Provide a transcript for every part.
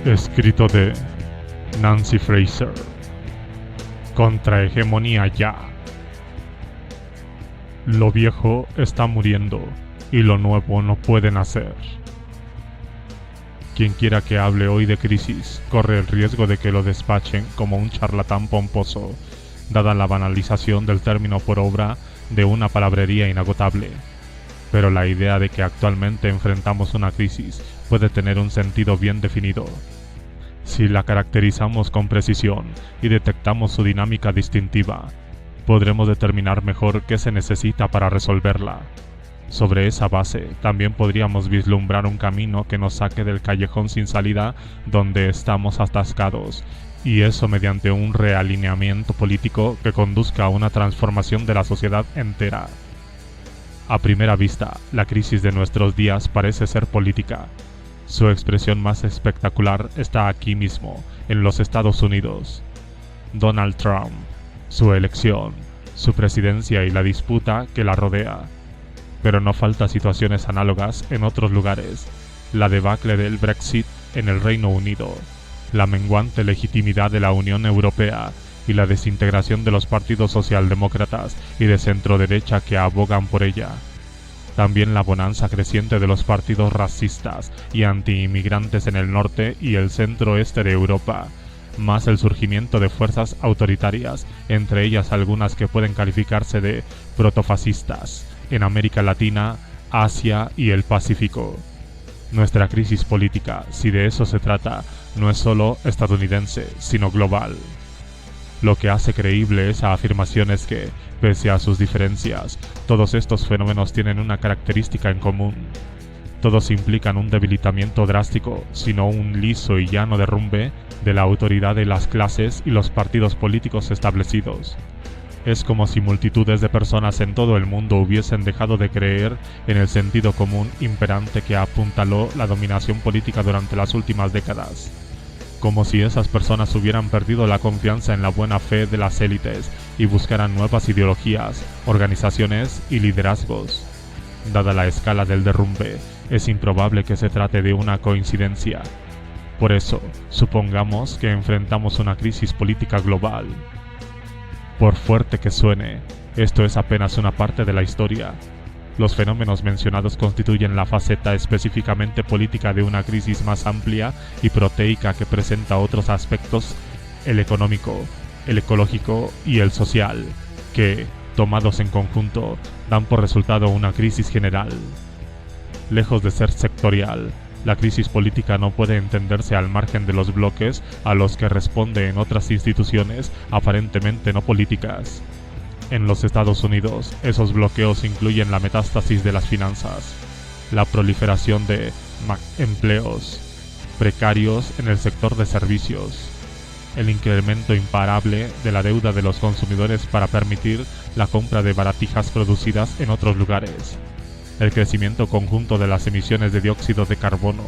Escrito de Nancy Fraser. Contrahegemonía ya. Lo viejo está muriendo y lo nuevo no puede nacer. Quien quiera que hable hoy de crisis corre el riesgo de que lo despachen como un charlatán pomposo, dada la banalización del término por obra de una palabrería inagotable. Pero la idea de que actualmente enfrentamos una crisis puede tener un sentido bien definido. Si la caracterizamos con precisión y detectamos su dinámica distintiva, podremos determinar mejor qué se necesita para resolverla. Sobre esa base, también podríamos vislumbrar un camino que nos saque del callejón sin salida donde estamos atascados, y eso mediante un realineamiento político que conduzca a una transformación de la sociedad entera. A primera vista, la crisis de nuestros días parece ser política. Su expresión más espectacular está aquí mismo, en los Estados Unidos. Donald Trump, su elección, su presidencia y la disputa que la rodea. Pero no falta situaciones análogas en otros lugares: la debacle del Brexit en el Reino Unido, la menguante legitimidad de la Unión Europea y la desintegración de los partidos socialdemócratas y de centroderecha que abogan por ella. También la bonanza creciente de los partidos racistas y anti-inmigrantes en el norte y el centro-este de Europa, más el surgimiento de fuerzas autoritarias, entre ellas algunas que pueden calificarse de protofascistas, en América Latina, Asia y el Pacífico. Nuestra crisis política, si de eso se trata, no es solo estadounidense, sino global. Lo que hace creíble esa afirmación es que, pese a sus diferencias, todos estos fenómenos tienen una característica en común. Todos implican un debilitamiento drástico, sino un liso y llano derrumbe de la autoridad de las clases y los partidos políticos establecidos. Es como si multitudes de personas en todo el mundo hubiesen dejado de creer en el sentido común imperante que apuntaló la dominación política durante las últimas décadas. Como si esas personas hubieran perdido la confianza en la buena fe de las élites y buscaran nuevas ideologías, organizaciones y liderazgos. Dada la escala del derrumbe, es improbable que se trate de una coincidencia. Por eso, supongamos que enfrentamos una crisis política global. Por fuerte que suene, esto es apenas una parte de la historia. Los fenómenos mencionados constituyen la faceta específicamente política de una crisis más amplia y proteica que presenta otros aspectos: el económico, el ecológico y el social, que, tomados en conjunto, dan por resultado una crisis general. Lejos de ser sectorial, la crisis política no puede entenderse al margen de los bloques a los que responde en otras instituciones aparentemente no políticas. En los Estados Unidos, esos bloqueos incluyen la metástasis de las finanzas, la proliferación de empleos precarios en el sector de servicios, el incremento imparable de la deuda de los consumidores para permitir la compra de baratijas producidas en otros lugares, el crecimiento conjunto de las emisiones de dióxido de carbono,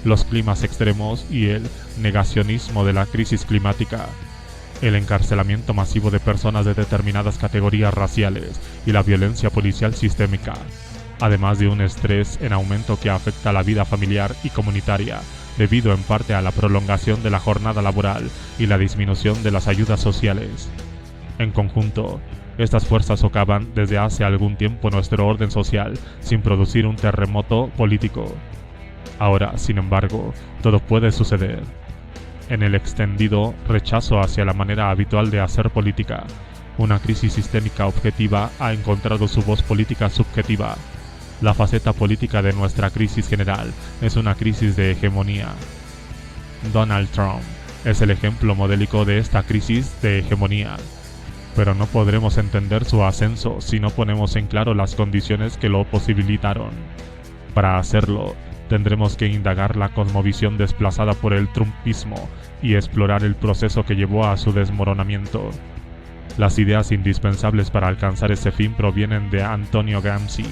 los climas extremos y el negacionismo de la crisis climática, el encarcelamiento masivo de personas de determinadas categorías raciales y la violencia policial sistémica, además de un estrés en aumento que afecta la vida familiar y comunitaria, debido en parte a la prolongación de la jornada laboral y la disminución de las ayudas sociales. En conjunto, estas fuerzas socavan desde hace algún tiempo nuestro orden social sin producir un terremoto político. Ahora, sin embargo, todo puede suceder. En el extendido rechazo hacia la manera habitual de hacer política, una crisis sistémica objetiva ha encontrado su voz política subjetiva. La faceta política de nuestra crisis general es una crisis de hegemonía. Donald Trump es el ejemplo modélico de esta crisis de hegemonía. Pero no podremos entender su ascenso si no ponemos en claro las condiciones que lo posibilitaron. Para hacerlo, tendremos que indagar la cosmovisión desplazada por el trumpismo y explorar el proceso que llevó a su desmoronamiento. Las ideas indispensables para alcanzar ese fin provienen de Antonio Gramsci.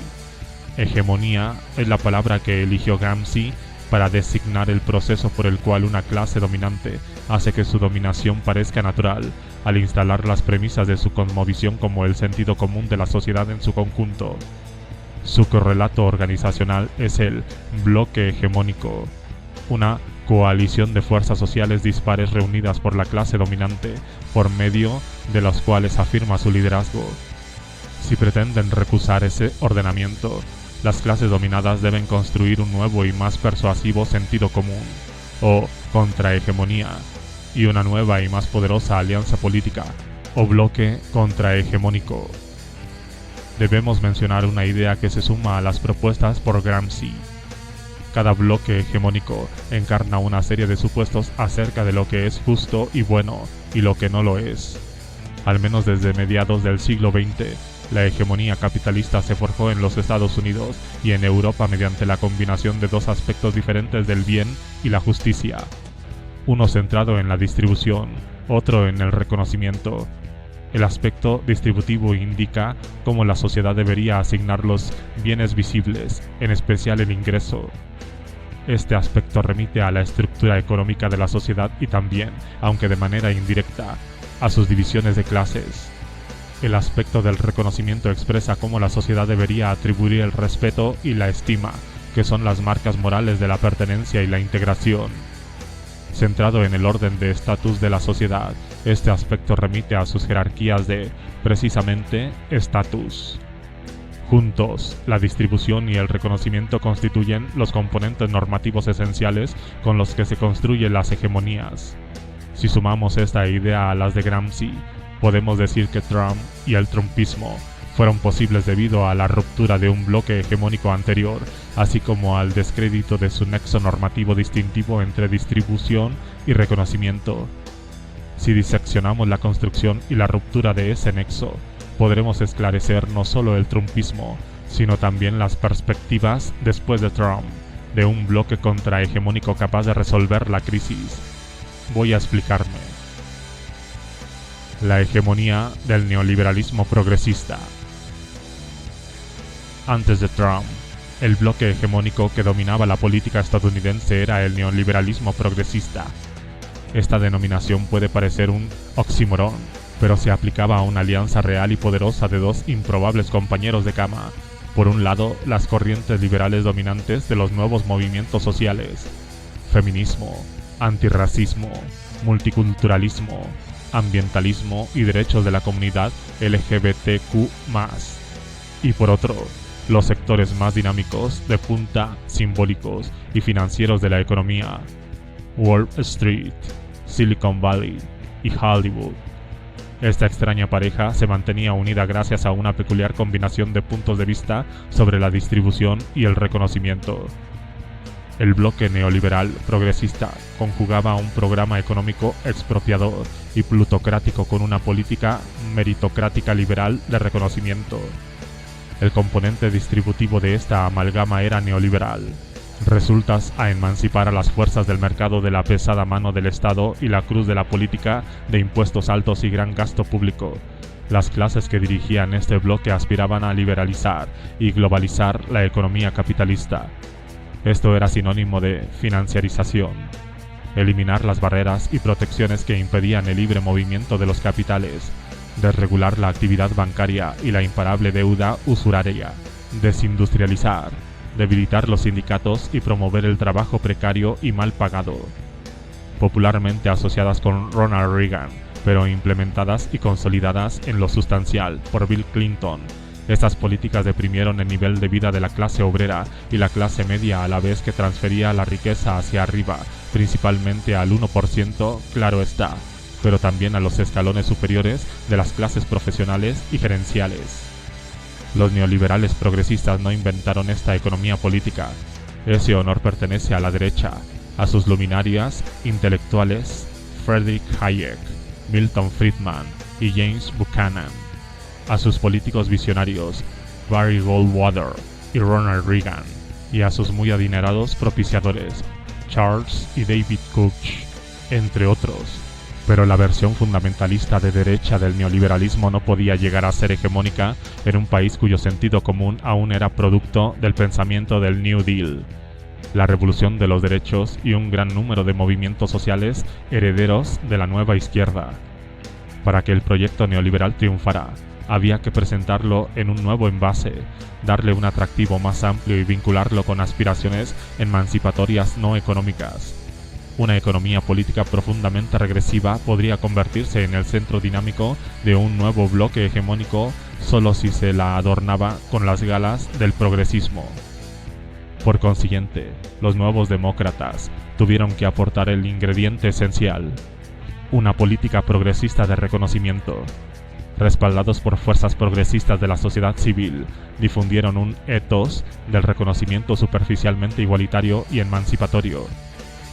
Hegemonía es la palabra que eligió Gramsci para designar el proceso por el cual una clase dominante hace que su dominación parezca natural, al instalar las premisas de su cosmovisión como el sentido común de la sociedad en su conjunto. Su correlato organizacional es el bloque hegemónico, una coalición de fuerzas sociales dispares reunidas por la clase dominante, por medio de los cuales afirma su liderazgo. Si pretenden recusar ese ordenamiento, las clases dominadas deben construir un nuevo y más persuasivo sentido común, o contrahegemonía, y una nueva y más poderosa alianza política, o bloque contrahegemónico. Debemos mencionar una idea que se suma a las propuestas por Gramsci. Cada bloque hegemónico encarna una serie de supuestos acerca de lo que es justo y bueno y lo que no lo es. Al menos desde mediados del siglo XX, la hegemonía capitalista se forjó en los Estados Unidos y en Europa mediante la combinación de dos aspectos diferentes del bien y la justicia, uno centrado en la distribución, otro en el reconocimiento. El aspecto distributivo indica cómo la sociedad debería asignar los bienes visibles, en especial el ingreso. Este aspecto remite a la estructura económica de la sociedad y también, aunque de manera indirecta, a sus divisiones de clases. El aspecto del reconocimiento expresa cómo la sociedad debería atribuir el respeto y la estima, que son las marcas morales de la pertenencia y la integración. Centrado en el orden de estatus de la sociedad, este aspecto remite a sus jerarquías de, precisamente, estatus. Juntos, la distribución y el reconocimiento constituyen los componentes normativos esenciales con los que se construyen las hegemonías. Si sumamos esta idea a las de Gramsci, podemos decir que Trump y el trumpismo fueron posibles debido a la ruptura de un bloque hegemónico anterior, así como al descrédito de su nexo normativo distintivo entre distribución y reconocimiento. Si diseccionamos la construcción y la ruptura de ese nexo, podremos esclarecer no solo el trumpismo, sino también las perspectivas después de Trump, de un bloque contrahegemónico capaz de resolver la crisis. Voy a explicarme. La hegemonía del neoliberalismo progresista. Antes de Trump, el bloque hegemónico que dominaba la política estadounidense era el neoliberalismo progresista. Esta denominación puede parecer un oxímoron, pero se aplicaba a una alianza real y poderosa de dos improbables compañeros de cama. Por un lado, las corrientes liberales dominantes de los nuevos movimientos sociales: feminismo, antirracismo, multiculturalismo, ambientalismo y derechos de la comunidad LGBTQ+. Y por otro, los sectores más dinámicos, de punta, simbólicos y financieros de la economía: Wall Street, Silicon Valley y Hollywood. Esta extraña pareja se mantenía unida gracias a una peculiar combinación de puntos de vista sobre la distribución y el reconocimiento. El bloque neoliberal progresista conjugaba un programa económico expropiador y plutocrático con una política meritocrática liberal de reconocimiento. El componente distributivo de esta amalgama era neoliberal. Resultas a emancipar a las fuerzas del mercado de la pesada mano del Estado y la cruz de la política de impuestos altos y gran gasto público. Las clases que dirigían este bloque aspiraban a liberalizar y globalizar la economía capitalista. Esto era sinónimo de financiarización, eliminar las barreras y protecciones que impedían el libre movimiento de los capitales, desregular la actividad bancaria y la imparable deuda usuraria, desindustrializar, debilitar los sindicatos y promover el trabajo precario y mal pagado. Popularmente asociadas con Ronald Reagan, pero implementadas y consolidadas en lo sustancial por Bill Clinton, estas políticas deprimieron el nivel de vida de la clase obrera y la clase media a la vez que transfería la riqueza hacia arriba, principalmente al 1%, claro está, pero también a los escalones superiores de las clases profesionales y gerenciales. Los neoliberales progresistas no inventaron esta economía política. Ese honor pertenece a la derecha, a sus luminarias intelectuales Friedrich Hayek, Milton Friedman y James Buchanan, a sus políticos visionarios Barry Goldwater y Ronald Reagan, y a sus muy adinerados propiciadores Charles y David Koch, entre otros. Pero la versión fundamentalista de derecha del neoliberalismo no podía llegar a ser hegemónica en un país cuyo sentido común aún era producto del pensamiento del New Deal, la revolución de los derechos y un gran número de movimientos sociales herederos de la nueva izquierda. Para que el proyecto neoliberal triunfara, había que presentarlo en un nuevo envase, darle un atractivo más amplio y vincularlo con aspiraciones emancipatorias no económicas. Una economía política profundamente regresiva podría convertirse en el centro dinámico de un nuevo bloque hegemónico solo si se la adornaba con las galas del progresismo. Por consiguiente, los nuevos demócratas tuvieron que aportar el ingrediente esencial: una política progresista de reconocimiento. Respaldados por fuerzas progresistas de la sociedad civil, difundieron un ethos del reconocimiento superficialmente igualitario y emancipatorio.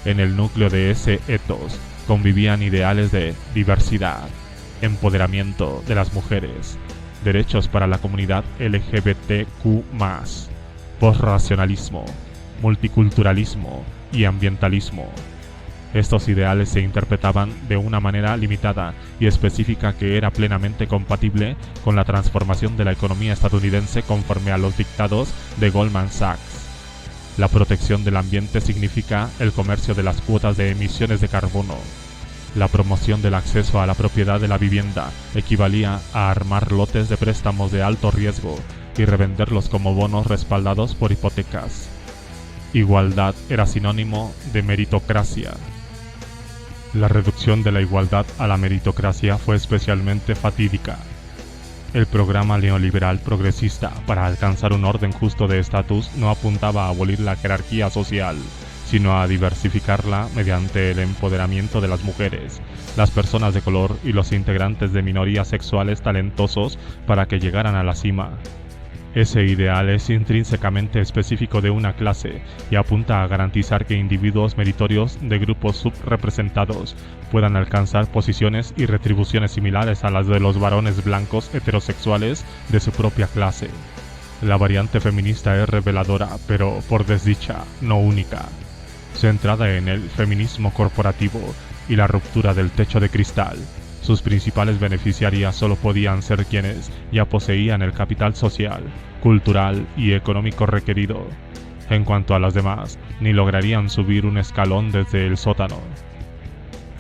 En el núcleo de ese ethos convivían ideales de diversidad, empoderamiento de las mujeres, derechos para la comunidad LGBTQ+, posracionalismo, multiculturalismo y ambientalismo. Estos ideales se interpretaban de una manera limitada y específica que era plenamente compatible con la transformación de la economía estadounidense conforme a los dictados de Goldman Sachs. La protección del ambiente significa el comercio de las cuotas de emisiones de carbono. La promoción del acceso a la propiedad de la vivienda equivalía a armar lotes de préstamos de alto riesgo y revenderlos como bonos respaldados por hipotecas. Igualdad era sinónimo de meritocracia. La reducción de la igualdad a la meritocracia fue especialmente fatídica. El programa neoliberal progresista para alcanzar un orden justo de estatus no apuntaba a abolir la jerarquía social, sino a diversificarla mediante el empoderamiento de las mujeres, las personas de color y los integrantes de minorías sexuales talentosos para que llegaran a la cima. Ese ideal es intrínsecamente específico de una clase y apunta a garantizar que individuos meritorios de grupos subrepresentados puedan alcanzar posiciones y retribuciones similares a las de los varones blancos heterosexuales de su propia clase. La variante feminista es reveladora, pero por desdicha, no única. Centrada en el feminismo corporativo y la ruptura del techo de cristal, sus principales beneficiarias solo podían ser quienes ya poseían el capital social, cultural y económico requerido. En cuanto a las demás, ni lograrían subir un escalón desde el sótano.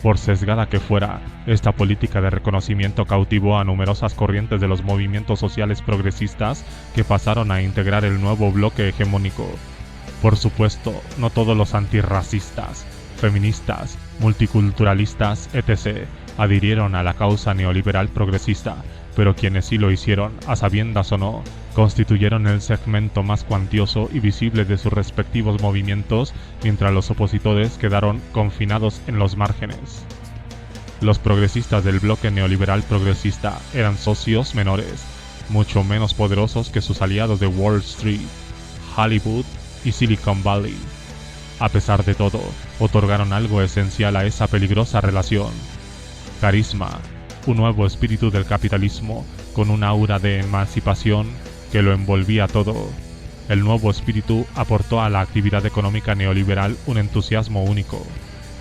Por sesgada que fuera, esta política de reconocimiento cautivó a numerosas corrientes de los movimientos sociales progresistas que pasaron a integrar el nuevo bloque hegemónico. Por supuesto, no todos los antirracistas, feministas, multiculturalistas, etc., adhirieron a la causa neoliberal progresista, pero quienes sí lo hicieron, a sabiendas o no, constituyeron el segmento más cuantioso y visible de sus respectivos movimientos, mientras los opositores quedaron confinados en los márgenes. Los progresistas del bloque neoliberal progresista eran socios menores, mucho menos poderosos que sus aliados de Wall Street, Hollywood y Silicon Valley. A pesar de todo, otorgaron algo esencial a esa peligrosa relación: carisma, un nuevo espíritu del capitalismo con un aura de emancipación que lo envolvía todo. El nuevo espíritu aportó a la actividad económica neoliberal un entusiasmo único,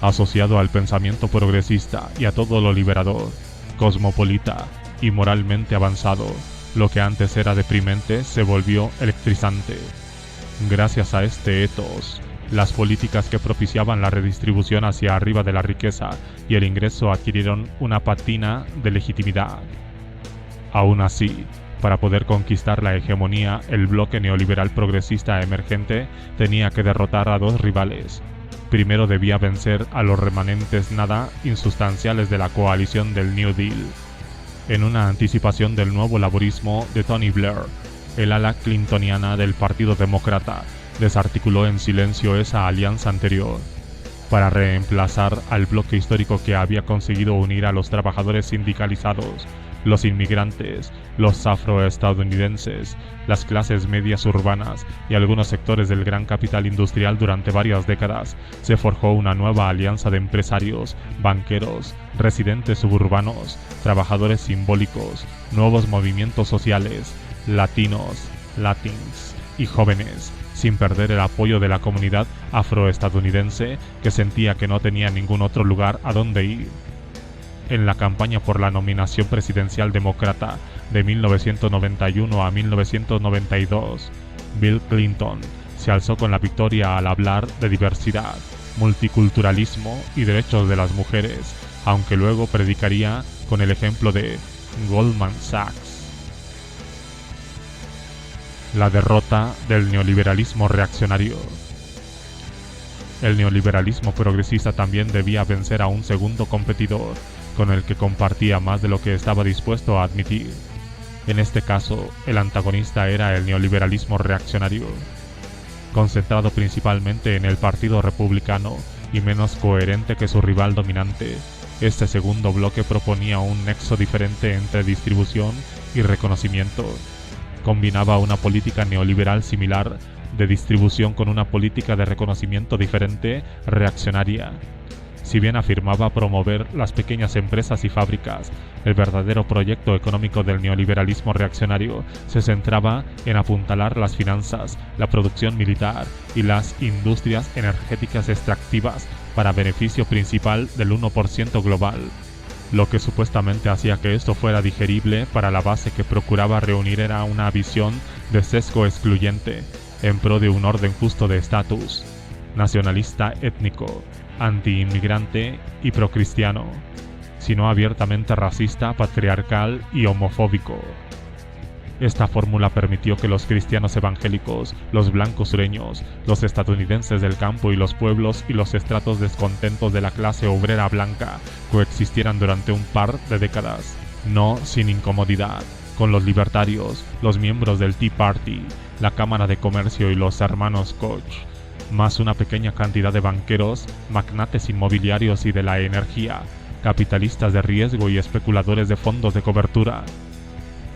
asociado al pensamiento progresista y a todo lo liberador, cosmopolita y moralmente avanzado. Lo que antes era deprimente se volvió electrizante. Gracias a este ethos, las políticas que propiciaban la redistribución hacia arriba de la riqueza y el ingreso adquirieron una patina de legitimidad. Aún así, para poder conquistar la hegemonía, el bloque neoliberal progresista emergente tenía que derrotar a dos rivales. Primero debía vencer a los remanentes nada insustanciales de la coalición del New Deal. En una anticipación del nuevo laborismo de Tony Blair, el ala clintoniana del Partido Demócrata desarticuló en silencio esa alianza anterior, para reemplazar al bloque histórico que había conseguido unir a los trabajadores sindicalizados, los inmigrantes, los afroestadounidenses, las clases medias urbanas y algunos sectores del gran capital industrial durante varias décadas. Se forjó una nueva alianza de empresarios, banqueros, residentes suburbanos, trabajadores simbólicos, nuevos movimientos sociales, latinos, latins y jóvenes, sin perder el apoyo de la comunidad afroestadounidense que sentía que no tenía ningún otro lugar a donde ir. En la campaña por la nominación presidencial demócrata de 1991 a 1992, Bill Clinton se alzó con la victoria al hablar de diversidad, multiculturalismo y derechos de las mujeres, aunque luego predicaría con el ejemplo de Goldman Sachs. La derrota del neoliberalismo reaccionario. El neoliberalismo progresista también debía vencer a un segundo competidor, con el que compartía más de lo que estaba dispuesto a admitir. En este caso, el antagonista era el neoliberalismo reaccionario, concentrado principalmente en el Partido Republicano y menos coherente que su rival dominante. Este segundo bloque proponía un nexo diferente entre distribución y reconocimiento. Combinaba una política neoliberal similar de distribución con una política de reconocimiento diferente, reaccionaria. Si bien afirmaba promover las pequeñas empresas y fábricas, el verdadero proyecto económico del neoliberalismo reaccionario se centraba en apuntalar las finanzas, la producción militar y las industrias energéticas extractivas para beneficio principal del 1% global, lo que supuestamente hacía que esto fuera digerible para la base que procuraba reunir era una visión de sesgo excluyente en pro de un orden justo de estatus, nacionalista étnico, anti-inmigrante y procristiano, sino abiertamente racista, patriarcal y homofóbico. Esta fórmula permitió que los cristianos evangélicos, los blancos sureños, los estadounidenses del campo y los pueblos y los estratos descontentos de la clase obrera blanca coexistieran durante un par de décadas, no sin incomodidad, con los libertarios, los miembros del Tea Party, la Cámara de Comercio y los hermanos Koch, más una pequeña cantidad de banqueros, magnates inmobiliarios y de la energía, capitalistas de riesgo y especuladores de fondos de cobertura.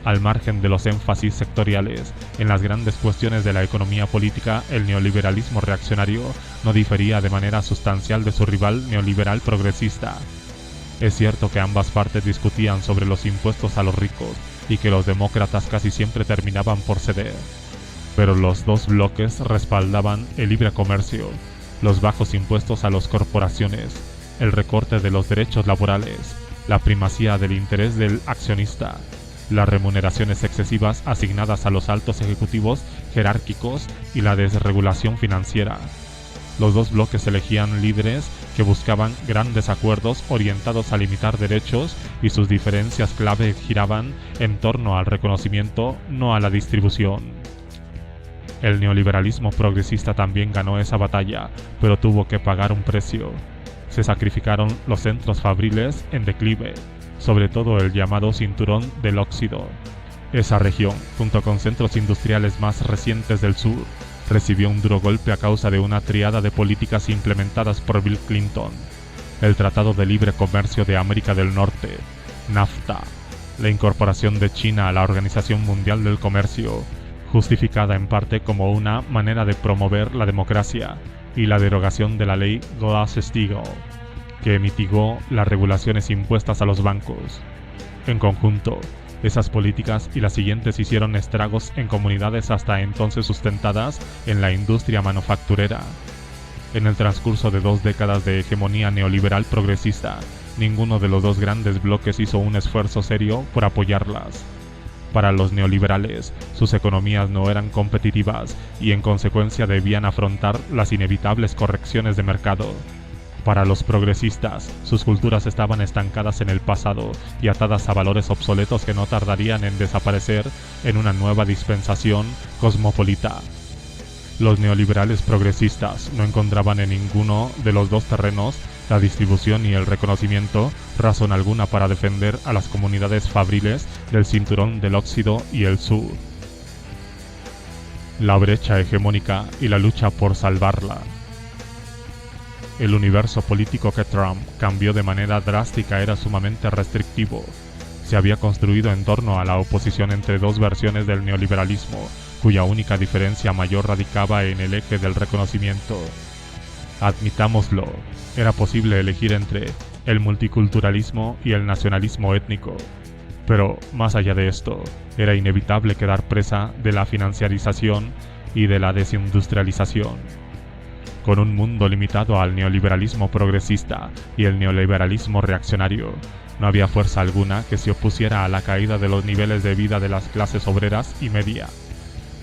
Al margen de los énfasis sectoriales, en las grandes cuestiones de la economía política, el neoliberalismo reaccionario no difería de manera sustancial de su rival neoliberal progresista. Es cierto que ambas partes discutían sobre los impuestos a los ricos y que los demócratas casi siempre terminaban por ceder, pero los dos bloques respaldaban el libre comercio, los bajos impuestos a las corporaciones, el recorte de los derechos laborales, la primacía del interés del accionista, las remuneraciones excesivas asignadas a los altos ejecutivos jerárquicos y la desregulación financiera. Los dos bloques elegían líderes que buscaban grandes acuerdos orientados a limitar derechos y sus diferencias clave giraban en torno al reconocimiento, no a la distribución. El neoliberalismo progresista también ganó esa batalla, pero tuvo que pagar un precio. Se sacrificaron los centros fabriles en declive, sobre todo el llamado Cinturón del Óxido. Esa región, junto con centros industriales más recientes del sur, recibió un duro golpe a causa de una triada de políticas implementadas por Bill Clinton: el Tratado de Libre Comercio de América del Norte, NAFTA, la incorporación de China a la Organización Mundial del Comercio, justificada en parte como una manera de promover la democracia, y la derogación de la ley Glass-Steagall, que mitigó las regulaciones impuestas a los bancos. En conjunto, esas políticas y las siguientes hicieron estragos en comunidades hasta entonces sustentadas en la industria manufacturera. En el transcurso de 2 décadas de hegemonía neoliberal progresista, ninguno de los dos grandes bloques hizo un esfuerzo serio por apoyarlas. Para los neoliberales, sus economías no eran competitivas y en consecuencia debían afrontar las inevitables correcciones de mercado. Para los progresistas, sus culturas estaban estancadas en el pasado y atadas a valores obsoletos que no tardarían en desaparecer en una nueva dispensación cosmopolita. Los neoliberales progresistas no encontraban en ninguno de los dos terrenos, la distribución y el reconocimiento, razón alguna para defender a las comunidades fabriles del Cinturón del Óxido y el Sur. La brecha hegemónica y la lucha por salvarla. El universo político que Trump cambió de manera drástica era sumamente restrictivo. Se había construido en torno a la oposición entre dos versiones del neoliberalismo, cuya única diferencia mayor radicaba en el eje del reconocimiento. Admitámoslo, era posible elegir entre el multiculturalismo y el nacionalismo étnico. Pero, más allá de esto, era inevitable quedar presa de la financiarización y de la desindustrialización. Con un mundo limitado al neoliberalismo progresista y el neoliberalismo reaccionario, no había fuerza alguna que se opusiera a la caída de los niveles de vida de las clases obreras y media.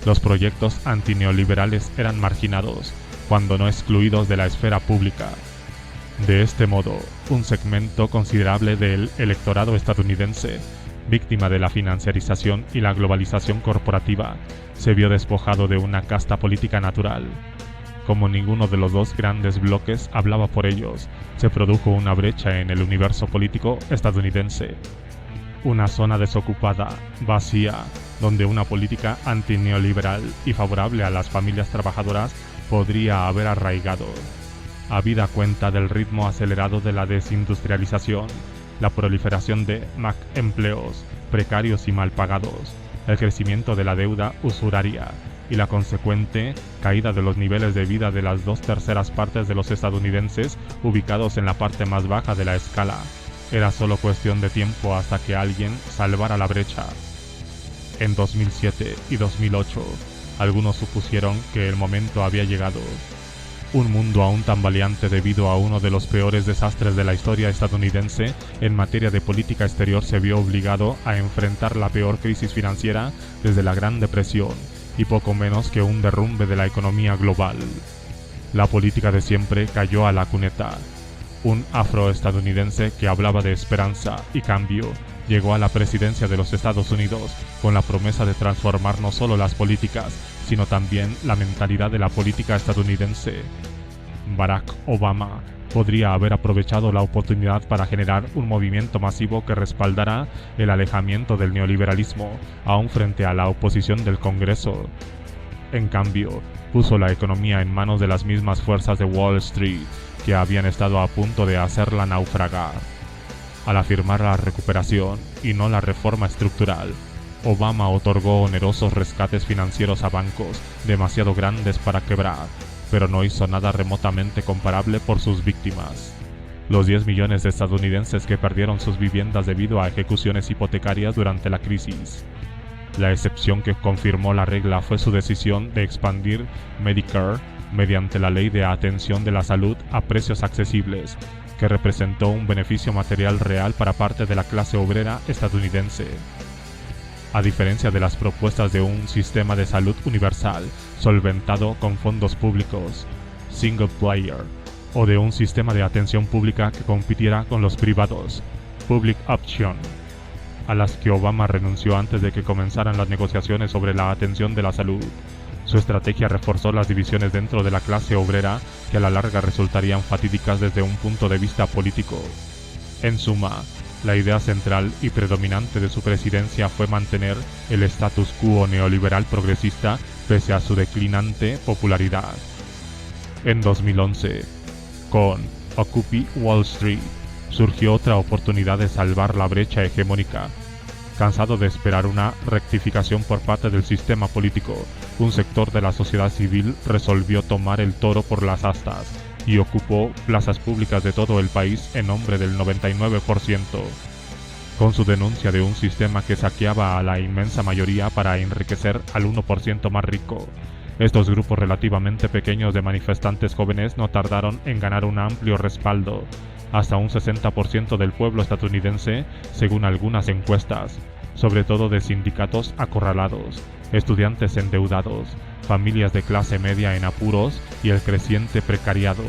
Los proyectos antineoliberales eran marginados, cuando no excluidos de la esfera pública. De este modo, un segmento considerable del electorado estadounidense, víctima de la financiarización y la globalización corporativa, se vio despojado de una casta política natural. Como ninguno de los dos grandes bloques hablaba por ellos, se produjo una brecha en el universo político estadounidense. Una zona desocupada, vacía, donde una política antineoliberal y favorable a las familias trabajadoras podría haber arraigado. Habida cuenta del ritmo acelerado de la desindustrialización, la proliferación de empleos precarios y mal pagados, el crecimiento de la deuda usuraria y la consecuente caída de los niveles de vida de las 2/3 partes de los estadounidenses ubicados en la parte más baja de la escala. Era solo cuestión de tiempo hasta que alguien salvara la brecha. En 2007 y 2008, algunos supusieron que el momento había llegado. Un mundo aún tambaleante debido a uno de los peores desastres de la historia estadounidense en materia de política exterior se vio obligado a enfrentar la peor crisis financiera desde la Gran Depresión y poco menos que un derrumbe de la economía global. La política de siempre cayó a la cuneta. Un afroestadounidense que hablaba de esperanza y cambio llegó a la presidencia de los Estados Unidos con la promesa de transformar no solo las políticas, sino también la mentalidad de la política estadounidense. Barack Obama podría haber aprovechado la oportunidad para generar un movimiento masivo que respaldara el alejamiento del neoliberalismo, aún frente a la oposición del Congreso. En cambio, puso la economía en manos de las mismas fuerzas de Wall Street que habían estado a punto de hacerla naufragar. Al afirmar la recuperación y no la reforma estructural, Obama otorgó onerosos rescates financieros a bancos demasiado grandes para quebrar, pero no hizo nada remotamente comparable por sus víctimas. Los 10 millones de estadounidenses que perdieron sus viviendas debido a ejecuciones hipotecarias durante la crisis. La excepción que confirmó la regla fue su decisión de expandir Medicare mediante la Ley de Atención de la Salud a precios accesibles, que representó un beneficio material real para parte de la clase obrera estadounidense. A diferencia de las propuestas de un sistema de salud universal solventado con fondos públicos, single player, o de un sistema de atención pública que compitiera con los privados, public option, a las que Obama renunció antes de que comenzaran las negociaciones sobre la atención de la salud. Su estrategia reforzó las divisiones dentro de la clase obrera que a la larga resultarían fatídicas desde un punto de vista político. En suma, la idea central y predominante de su presidencia fue mantener el status quo neoliberal progresista pese a su declinante popularidad. En 2011, con Occupy Wall Street, surgió otra oportunidad de salvar la brecha hegemónica. Cansado de esperar una rectificación por parte del sistema político, un sector de la sociedad civil resolvió tomar el toro por las astas y ocupó plazas públicas de todo el país en nombre del 99%. Con su denuncia de un sistema que saqueaba a la inmensa mayoría para enriquecer al 1% más rico, estos grupos relativamente pequeños de manifestantes jóvenes no tardaron en ganar un amplio respaldo, hasta un 60% del pueblo estadounidense, según algunas encuestas, sobre todo de sindicatos acorralados, estudiantes endeudados, familias de clase media en apuros y el creciente precariado.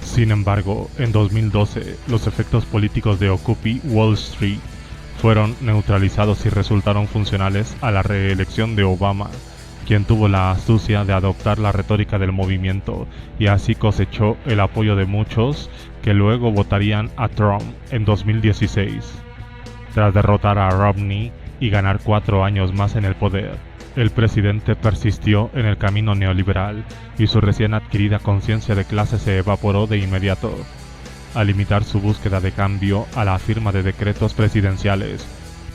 Sin embargo, en 2012, los efectos políticos de Occupy Wall Street fueron neutralizados y resultaron funcionales a la reelección de Obama, quien tuvo la astucia de adoptar la retórica del movimiento y así cosechó el apoyo de muchos que luego votarían a Trump en 2016. Tras derrotar a Romney y ganar 4 años más en el poder, el presidente persistió en el camino neoliberal y su recién adquirida conciencia de clase se evaporó de inmediato. Al limitar su búsqueda de cambio a la firma de decretos presidenciales,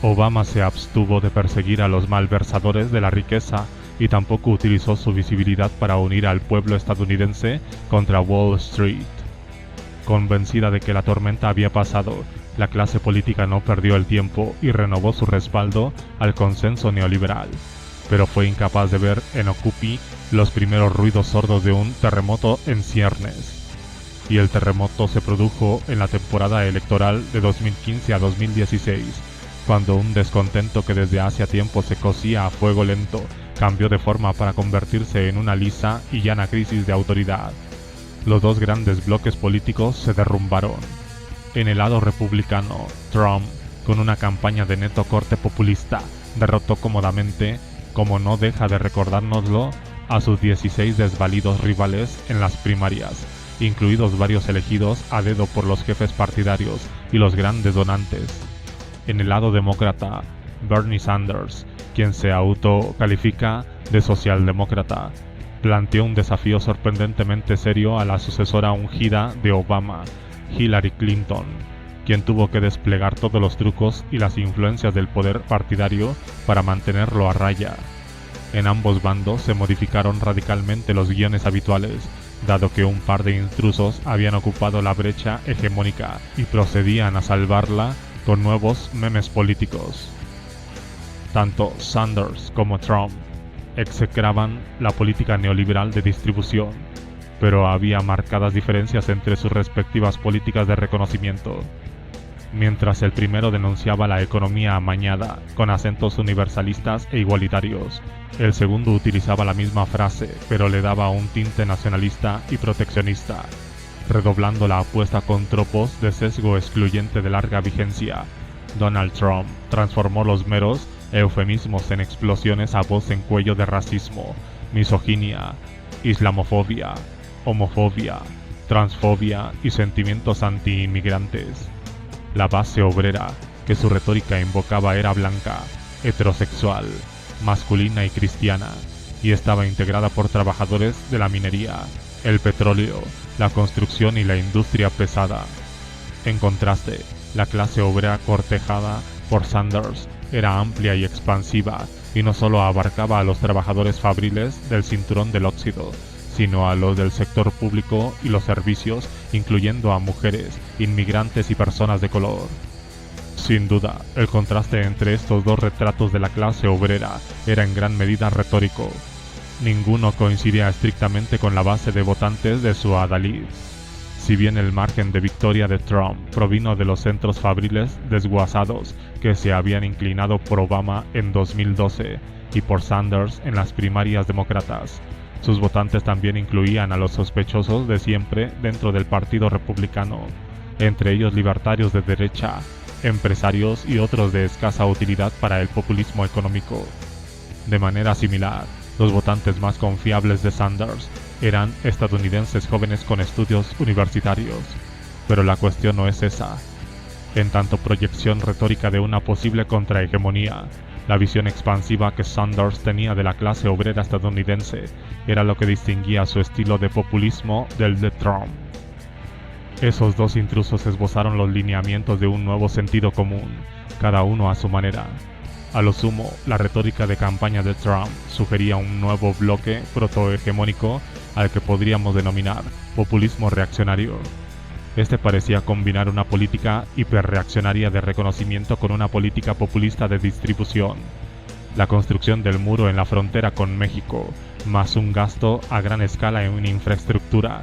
Obama se abstuvo de perseguir a los malversadores de la riqueza y tampoco utilizó su visibilidad para unir al pueblo estadounidense contra Wall Street. Convencida de que la tormenta había pasado, la clase política no perdió el tiempo y renovó su respaldo al consenso neoliberal, pero fue incapaz de ver en Occupy los primeros ruidos sordos de un terremoto en ciernes. Y el terremoto se produjo en la temporada electoral de 2015 a 2016, cuando un descontento que desde hacía tiempo se cocía a fuego lento cambió de forma para convertirse en una lisa y llana crisis de autoridad. Los dos grandes bloques políticos se derrumbaron. En el lado republicano, Trump, con una campaña de neto corte populista, derrotó cómodamente, como no deja de recordárnoslo, a sus 16 desvalidos rivales en las primarias, incluidos varios elegidos a dedo por los jefes partidarios y los grandes donantes. En el lado demócrata, Bernie Sanders, quien se autocalifica de socialdemócrata, planteó un desafío sorprendentemente serio a la sucesora ungida de Obama, Hillary Clinton, quien tuvo que desplegar todos los trucos y las influencias del poder partidario para mantenerlo a raya. En ambos bandos se modificaron radicalmente los guiones habituales, dado que un par de intrusos habían ocupado la brecha hegemónica y procedían a salvarla con nuevos memes políticos. Tanto Sanders como Trump execraban la política neoliberal de distribución, pero había marcadas diferencias entre sus respectivas políticas de reconocimiento. Mientras el primero denunciaba la economía amañada, con acentos universalistas e igualitarios, el segundo utilizaba la misma frase, pero le daba un tinte nacionalista y proteccionista, redoblando la apuesta con tropos de sesgo excluyente de larga vigencia. Donald Trump transformó los meros eufemismos en explosiones a voz en cuello de racismo, misoginia, islamofobia, homofobia, transfobia y sentimientos anti-inmigrantes. La base obrera que su retórica invocaba era blanca, heterosexual, masculina y cristiana, y estaba integrada por trabajadores de la minería, el petróleo, la construcción y la industria pesada. En contraste, la clase obrera cortejada por Sanders era amplia y expansiva, y no solo abarcaba a los trabajadores fabriles del cinturón del óxido, sino a los del sector público y los servicios, incluyendo a mujeres, inmigrantes y personas de color. Sin duda, el contraste entre estos dos retratos de la clase obrera era en gran medida retórico. Ninguno coincidía estrictamente con la base de votantes de su adalid. Si bien el margen de victoria de Trump provino de los centros fabriles desguazados que se habían inclinado por Obama en 2012 y por Sanders en las primarias demócratas, sus votantes también incluían a los sospechosos de siempre dentro del Partido Republicano, entre ellos libertarios de derecha, empresarios y otros de escasa utilidad para el populismo económico. De manera similar, los votantes más confiables de Sanders eran estadounidenses jóvenes con estudios universitarios, pero la cuestión no es esa. En tanto proyección retórica de una posible contrahegemonía, la visión expansiva que Sanders tenía de la clase obrera estadounidense era lo que distinguía su estilo de populismo del de Trump. Esos dos intrusos esbozaron los lineamientos de un nuevo sentido común, cada uno a su manera. A lo sumo, la retórica de campaña de Trump sugería un nuevo bloque protohegemónico al que podríamos denominar populismo reaccionario. Este parecía combinar una política hiperreaccionaria de reconocimiento con una política populista de distribución. La construcción del muro en la frontera con México, más un gasto a gran escala en infraestructura.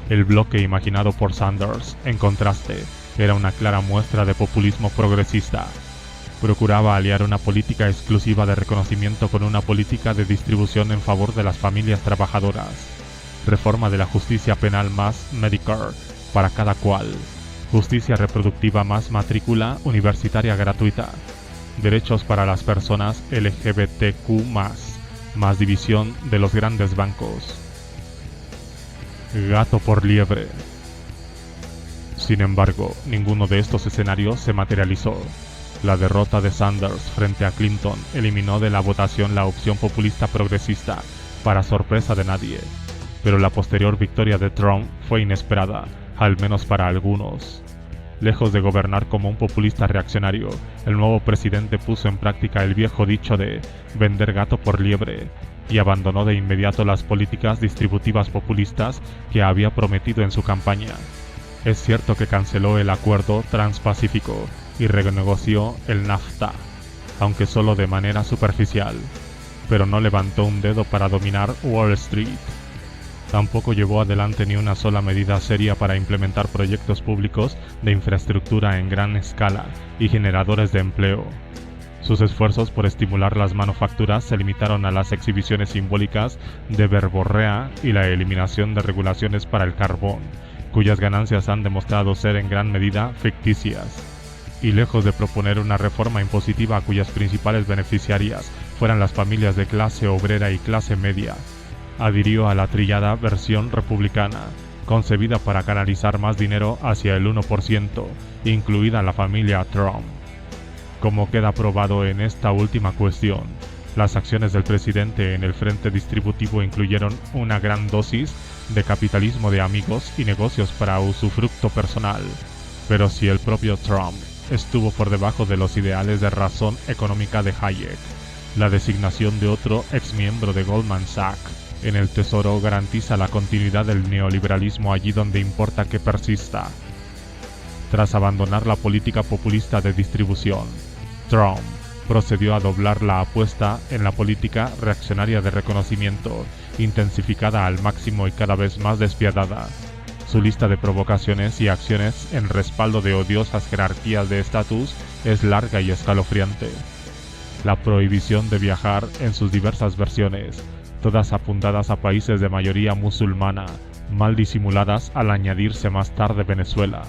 El bloque imaginado por Sanders, en contraste, era una clara muestra de populismo progresista. Procuraba aliar una política exclusiva de reconocimiento con una política de distribución en favor de las familias trabajadoras. Reforma de la justicia penal más Medicare para cada cual, justicia reproductiva más matrícula universitaria gratuita, derechos para las personas LGBTQ+, más división de los grandes bancos. Gato por liebre. Sin embargo, ninguno de estos escenarios se materializó. La derrota de Sanders frente a Clinton eliminó de la votación la opción populista progresista, para sorpresa de nadie, pero la posterior victoria de Trump fue inesperada, al menos para algunos. Lejos de gobernar como un populista reaccionario, el nuevo presidente puso en práctica el viejo dicho de vender gato por liebre y abandonó de inmediato las políticas distributivas populistas que había prometido en su campaña. Es cierto que canceló el acuerdo transpacífico y renegoció el NAFTA, aunque solo de manera superficial, pero no levantó un dedo para dominar Wall Street. Tampoco llevó adelante ni una sola medida seria para implementar proyectos públicos de infraestructura en gran escala y generadores de empleo. Sus esfuerzos por estimular las manufacturas se limitaron a las exhibiciones simbólicas de verborrea y la eliminación de regulaciones para el carbón, cuyas ganancias han demostrado ser en gran medida ficticias. Y lejos de proponer una reforma impositiva cuyas principales beneficiarias fueran las familias de clase obrera y clase media, adhirió a la trillada versión republicana, concebida para canalizar más dinero hacia el 1%, incluida la familia Trump. Como queda probado en esta última cuestión, las acciones del presidente en el frente distributivo incluyeron una gran dosis de capitalismo de amigos y negocios para usufructo personal. Pero si el propio Trump estuvo por debajo de los ideales de razón económica de Hayek, la designación de otro exmiembro de Goldman Sachs en el Tesoro garantiza la continuidad del neoliberalismo allí donde importa que persista. Tras abandonar la política populista de distribución, Trump procedió a doblar la apuesta en la política reaccionaria de reconocimiento, intensificada al máximo y cada vez más despiadada. Su lista de provocaciones y acciones en respaldo de odiosas jerarquías de estatus es larga y escalofriante. La prohibición de viajar en sus diversas versiones, todas apuntadas a países de mayoría musulmana, mal disimuladas al añadirse más tarde Venezuela.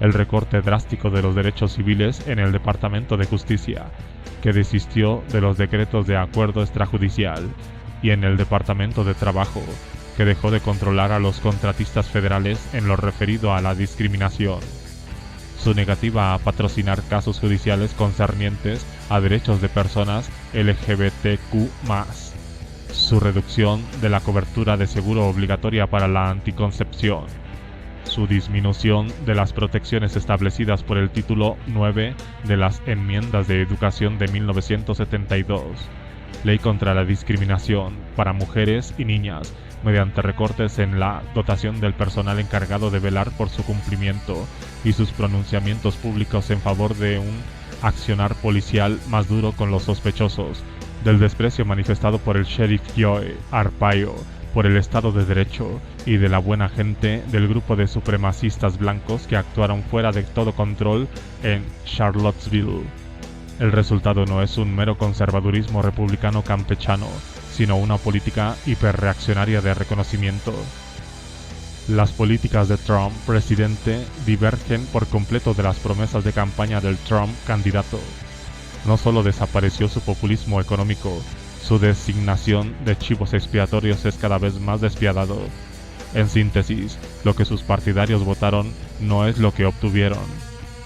El recorte drástico de los derechos civiles en el Departamento de Justicia, que desistió de los decretos de acuerdo extrajudicial, y en el Departamento de Trabajo, que dejó de controlar a los contratistas federales en lo referido a la discriminación. Su negativa a patrocinar casos judiciales concernientes a derechos de personas LGBTQ+, su reducción de la cobertura de seguro obligatoria para la anticoncepción, su disminución de las protecciones establecidas por el título 9 de las Enmiendas de Educación de 1972, Ley contra la discriminación para mujeres y niñas, mediante recortes en la dotación del personal encargado de velar por su cumplimiento y sus pronunciamientos públicos en favor de un accionar policial más duro con los sospechosos, del desprecio manifestado por el sheriff Joe Arpaio por el Estado de Derecho y de la buena gente del grupo de supremacistas blancos que actuaron fuera de todo control en Charlottesville. El resultado no es un mero conservadurismo republicano campechano, sino una política hiperreaccionaria de reconocimiento. Las políticas de Trump, presidente, divergen por completo de las promesas de campaña del Trump candidato. No solo desapareció su populismo económico, su designación de chivos expiatorios es cada vez más despiadado. En síntesis, lo que sus partidarios votaron no es lo que obtuvieron.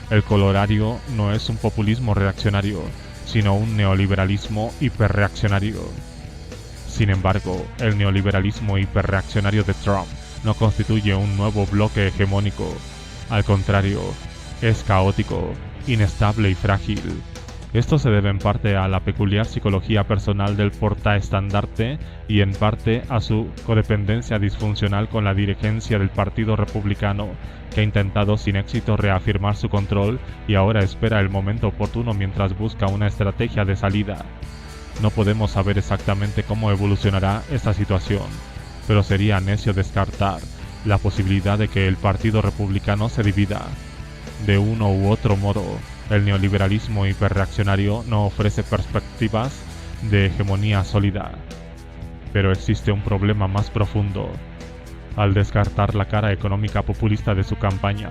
El colorario no es un populismo reaccionario, sino un neoliberalismo hiperreaccionario. Sin embargo, el neoliberalismo hiperreaccionario de Trump no constituye un nuevo bloque hegemónico. Al contrario, es caótico, inestable y frágil. Esto se debe en parte a la peculiar psicología personal del portaestandarte y en parte a su codependencia disfuncional con la dirigencia del Partido Republicano, que ha intentado sin éxito reafirmar su control y ahora espera el momento oportuno mientras busca una estrategia de salida. No podemos saber exactamente cómo evolucionará esta situación, pero sería necio descartar la posibilidad de que el Partido Republicano se divida. De uno u otro modo, el neoliberalismo hiperreaccionario no ofrece perspectivas de hegemonía sólida. Pero existe un problema más profundo. Al descartar la cara económica populista de su campaña,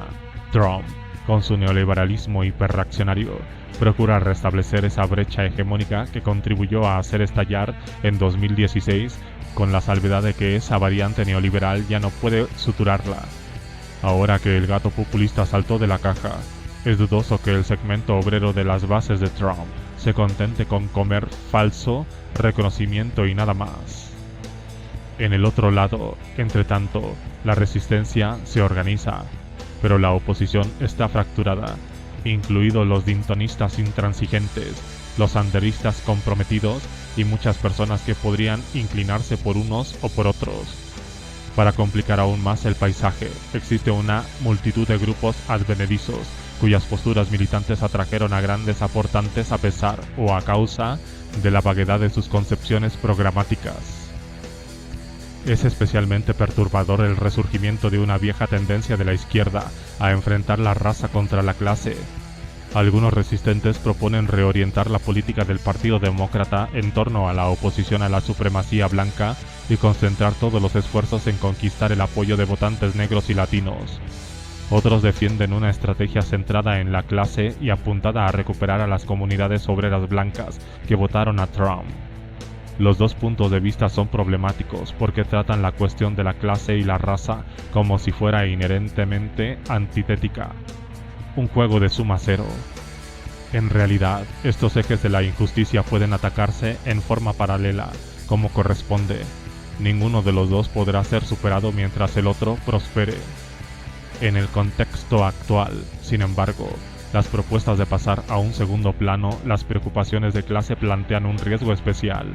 Trump, con su neoliberalismo hiperreaccionario, procura restablecer esa brecha hegemónica que contribuyó a hacer estallar en 2016, con la salvedad de que esa variante neoliberal ya no puede suturarla. Ahora que el gato populista saltó de la caja, es dudoso que el segmento obrero de las bases de Trump se contente con comer falso reconocimiento y nada más. En el otro lado, entre tanto, la resistencia se organiza, pero la oposición está fracturada, incluidos los dintonistas intransigentes, los sanderistas comprometidos y muchas personas que podrían inclinarse por unos o por otros. Para complicar aún más el paisaje, existe una multitud de grupos advenedizos cuyas posturas militantes atrajeron a grandes aportantes a pesar o a causa de la vaguedad de sus concepciones programáticas. Es especialmente perturbador el resurgimiento de una vieja tendencia de la izquierda a enfrentar la raza contra la clase. Algunos resistentes proponen reorientar la política del Partido Demócrata en torno a la oposición a la supremacía blanca y concentrar todos los esfuerzos en conquistar el apoyo de votantes negros y latinos. Otros defienden una estrategia centrada en la clase y apuntada a recuperar a las comunidades obreras blancas que votaron a Trump. Los dos puntos de vista son problemáticos porque tratan la cuestión de la clase y la raza como si fuera inherentemente antitética, un juego de suma cero. En realidad, estos ejes de la injusticia pueden atacarse en forma paralela, como corresponde. Ninguno de los dos podrá ser superado mientras el otro prospere. En el contexto actual, sin embargo, las propuestas de pasar a un segundo plano las preocupaciones de clase plantean un riesgo especial.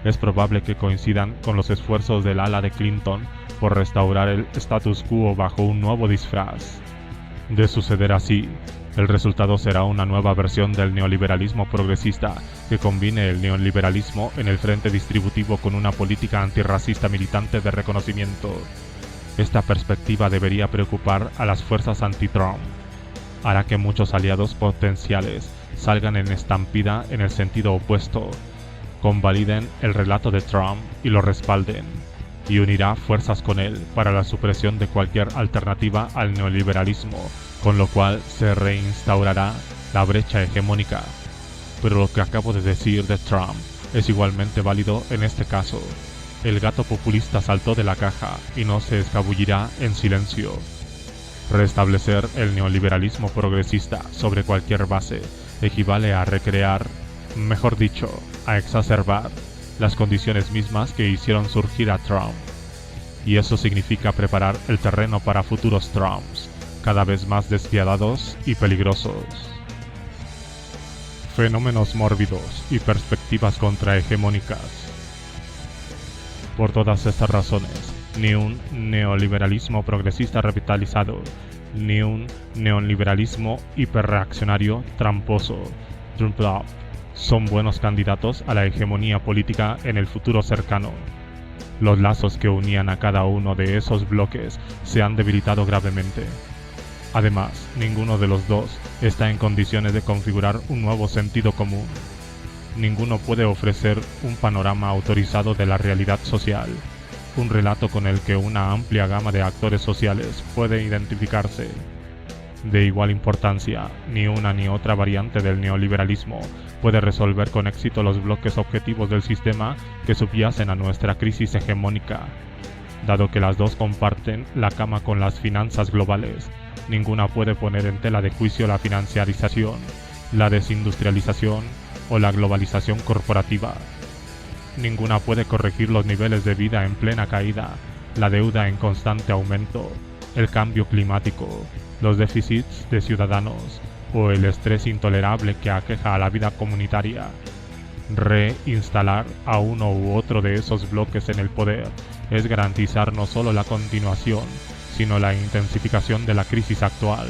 Es probable que coincidan con los esfuerzos del ala de Clinton por restaurar el status quo bajo un nuevo disfraz. De suceder así, el resultado será una nueva versión del neoliberalismo progresista que combine el neoliberalismo en el frente distributivo con una política antirracista militante de reconocimiento. Esta perspectiva debería preocupar a las fuerzas anti-Trump. Hará que muchos aliados potenciales salgan en estampida en el sentido opuesto, convaliden el relato de Trump y lo respalden, y unirá fuerzas con él para la supresión de cualquier alternativa al neoliberalismo, con lo cual se reinstaurará la brecha hegemónica. Pero lo que acabo de decir de Trump es igualmente válido en este caso. El gato populista saltó de la caja y no se escabullirá en silencio. Restablecer el neoliberalismo progresista sobre cualquier base equivale a recrear, mejor dicho, a exacerbar las condiciones mismas que hicieron surgir a Trump. Y eso significa preparar el terreno para futuros Trumps, cada vez más despiadados y peligrosos. Fenómenos mórbidos y perspectivas contrahegemónicas. Por todas estas razones, ni un neoliberalismo progresista revitalizado, ni un neoliberalismo hiperreaccionario tramposo, Trump, son buenos candidatos a la hegemonía política en el futuro cercano. Los lazos que unían a cada uno de esos bloques se han debilitado gravemente. Además, ninguno de los dos está en condiciones de configurar un nuevo sentido común. Ninguno puede ofrecer un panorama autorizado de la realidad social, un relato con el que una amplia gama de actores sociales puede identificarse. De igual importancia, ni una ni otra variante del neoliberalismo puede resolver con éxito los bloques objetivos del sistema que subyacen a nuestra crisis hegemónica. Dado que las dos comparten la cama con las finanzas globales, ninguna puede poner en tela de juicio la financiarización, la desindustrialización o la globalización corporativa. Ninguna puede corregir los niveles de vida en plena caída, la deuda en constante aumento, el cambio climático, los déficits de ciudadanos o el estrés intolerable que aqueja a la vida comunitaria. Reinstalar a uno u otro de esos bloques en el poder es garantizar no solo la continuación, sino la intensificación de la crisis actual.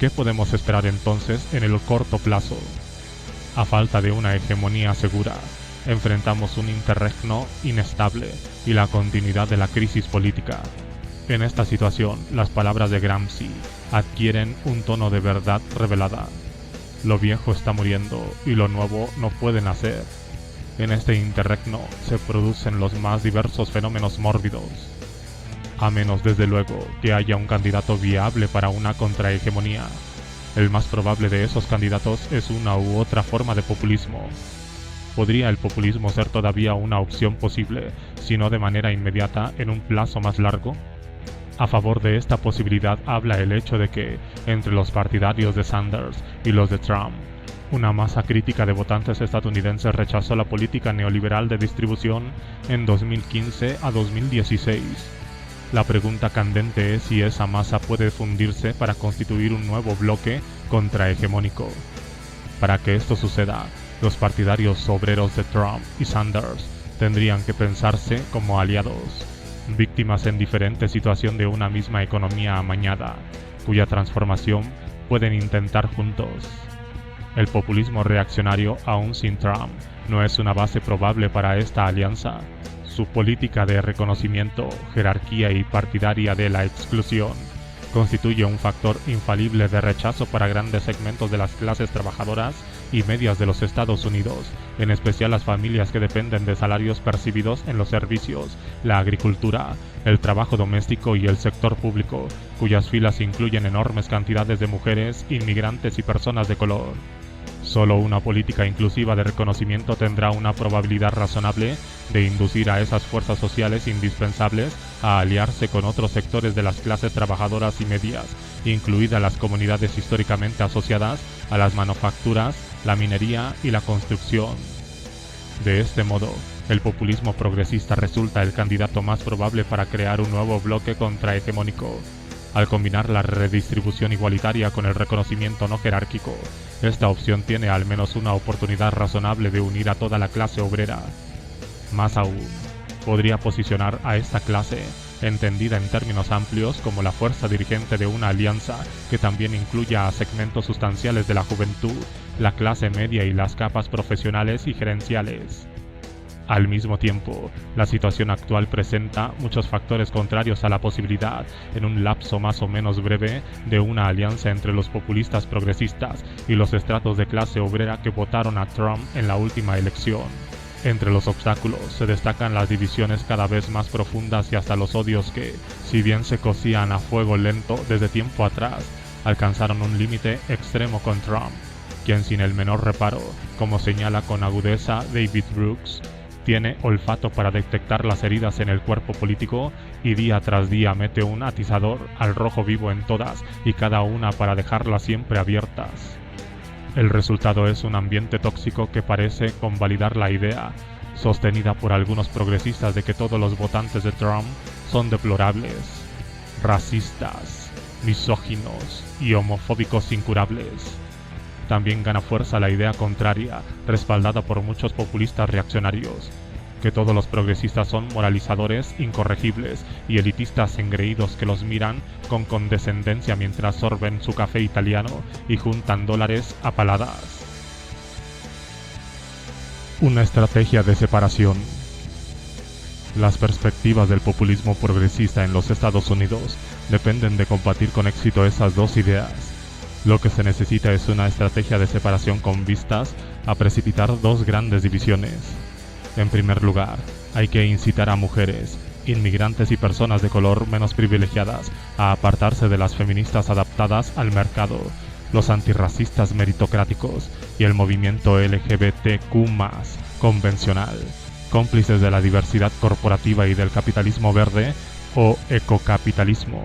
¿Qué podemos esperar entonces en el corto plazo? A falta de una hegemonía segura, enfrentamos un interregno inestable y la continuidad de la crisis política. En esta situación, las palabras de Gramsci adquieren un tono de verdad revelada. Lo viejo está muriendo y lo nuevo no puede nacer. En este interregno se producen los más diversos fenómenos mórbidos. A menos, desde luego, que haya un candidato viable para una contrahegemonía. El más probable de esos candidatos es una u otra forma de populismo. ¿Podría el populismo ser todavía una opción posible, si no de manera inmediata, en un plazo más largo? A favor de esta posibilidad habla el hecho de que, entre los partidarios de Sanders y los de Trump, una masa crítica de votantes estadounidenses rechazó la política neoliberal de distribución en 2015 a 2016. La pregunta candente es si esa masa puede fundirse para constituir un nuevo bloque contrahegemónico. Para que esto suceda, los partidarios obreros de Trump y Sanders tendrían que pensarse como aliados, víctimas en diferente situación de una misma economía amañada, cuya transformación pueden intentar juntos. El populismo reaccionario, aún sin Trump, no es una base probable para esta alianza. Su política de reconocimiento, jerarquía y partidaria de la exclusión constituye un factor infalible de rechazo para grandes segmentos de las clases trabajadoras y medias de los Estados Unidos, en especial las familias que dependen de salarios percibidos en los servicios, la agricultura, el trabajo doméstico y el sector público, cuyas filas incluyen enormes cantidades de mujeres, inmigrantes y personas de color. Solo una política inclusiva de reconocimiento tendrá una probabilidad razonable de inducir a esas fuerzas sociales indispensables a aliarse con otros sectores de las clases trabajadoras y medias, incluidas las comunidades históricamente asociadas a las manufacturas, la minería y la construcción. De este modo, el populismo progresista resulta el candidato más probable para crear un nuevo bloque contrahegemónico. Al combinar la redistribución igualitaria con el reconocimiento no jerárquico, esta opción tiene al menos una oportunidad razonable de unir a toda la clase obrera. Más aún, podría posicionar a esta clase, entendida en términos amplios como la fuerza dirigente de una alianza que también incluya a segmentos sustanciales de la juventud, la clase media y las capas profesionales y gerenciales. Al mismo tiempo, la situación actual presenta muchos factores contrarios a la posibilidad, en un lapso más o menos breve, de una alianza entre los populistas progresistas y los estratos de clase obrera que votaron a Trump en la última elección. Entre los obstáculos se destacan las divisiones cada vez más profundas y hasta los odios que, si bien se cocían a fuego lento desde tiempo atrás, alcanzaron un límite extremo con Trump, quien sin el menor reparo, como señala con agudeza David Brooks, tiene olfato para detectar las heridas en el cuerpo político y día tras día mete un atizador al rojo vivo en todas y cada una para dejarlas siempre abiertas. El resultado es un ambiente tóxico que parece convalidar la idea, sostenida por algunos progresistas, de que todos los votantes de Trump son deplorables, racistas, misóginos y homofóbicos incurables. También gana fuerza la idea contraria, respaldada por muchos populistas reaccionarios, que todos los progresistas son moralizadores incorregibles y elitistas engreídos que los miran con condescendencia mientras sorben su café italiano y juntan dólares a paladas. Una estrategia de separación. Las perspectivas del populismo progresista en los Estados Unidos dependen de combatir con éxito esas dos ideas. Lo que se necesita es una estrategia de separación con vistas a precipitar dos grandes divisiones. En primer lugar, hay que incitar a mujeres, inmigrantes y personas de color menos privilegiadas a apartarse de las feministas adaptadas al mercado, los antirracistas meritocráticos y el movimiento LGBTQ+, convencional, cómplices de la diversidad corporativa y del capitalismo verde o ecocapitalismo,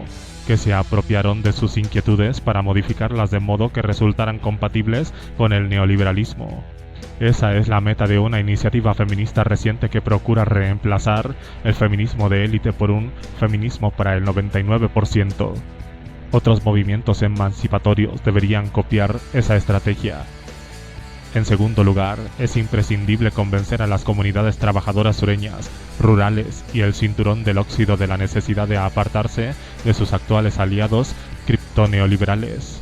que se apropiaron de sus inquietudes para modificarlas de modo que resultaran compatibles con el neoliberalismo. Esa es la meta de una iniciativa feminista reciente que procura reemplazar el feminismo de élite por un feminismo para el 99%. Otros movimientos emancipatorios deberían copiar esa estrategia. En segundo lugar, es imprescindible convencer a las comunidades trabajadoras sureñas, rurales y el cinturón del óxido de la necesidad de apartarse de sus actuales aliados criptoneoliberales.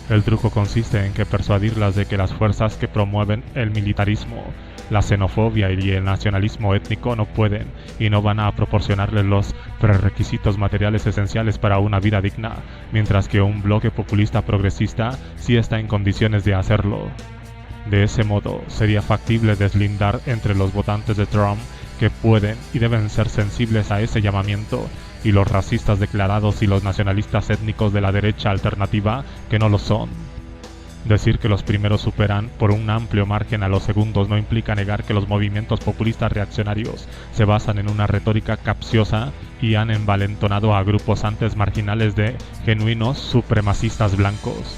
El truco consiste en que persuadirlas de que las fuerzas que promueven el militarismo, la xenofobia y el nacionalismo étnico no pueden y no van a proporcionarles los prerequisitos materiales esenciales para una vida digna, mientras que un bloque populista progresista sí está en condiciones de hacerlo. De ese modo, sería factible deslindar entre los votantes de Trump, que pueden y deben ser sensibles a ese llamamiento, y los racistas declarados y los nacionalistas étnicos de la derecha alternativa, que no lo son. Decir que los primeros superan por un amplio margen a los segundos no implica negar que los movimientos populistas reaccionarios se basan en una retórica capciosa y han envalentonado a grupos antes marginales de genuinos supremacistas blancos.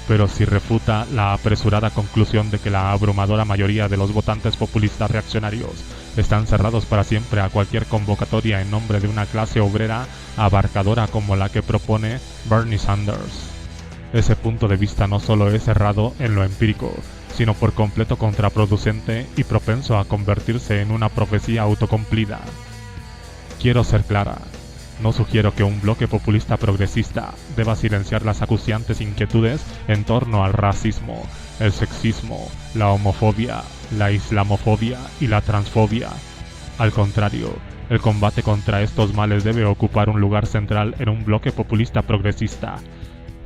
Pero si refuta la apresurada conclusión de que la abrumadora mayoría de los votantes populistas reaccionarios están cerrados para siempre a cualquier convocatoria en nombre de una clase obrera abarcadora como la que propone Bernie Sanders. Ese punto de vista no solo es errado en lo empírico, sino por completo contraproducente y propenso a convertirse en una profecía autocumplida. Quiero ser clara. No sugiero que un bloque populista progresista deba silenciar las acuciantes inquietudes en torno al racismo, el sexismo, la homofobia, la islamofobia y la transfobia. Al contrario, el combate contra estos males debe ocupar un lugar central en un bloque populista progresista,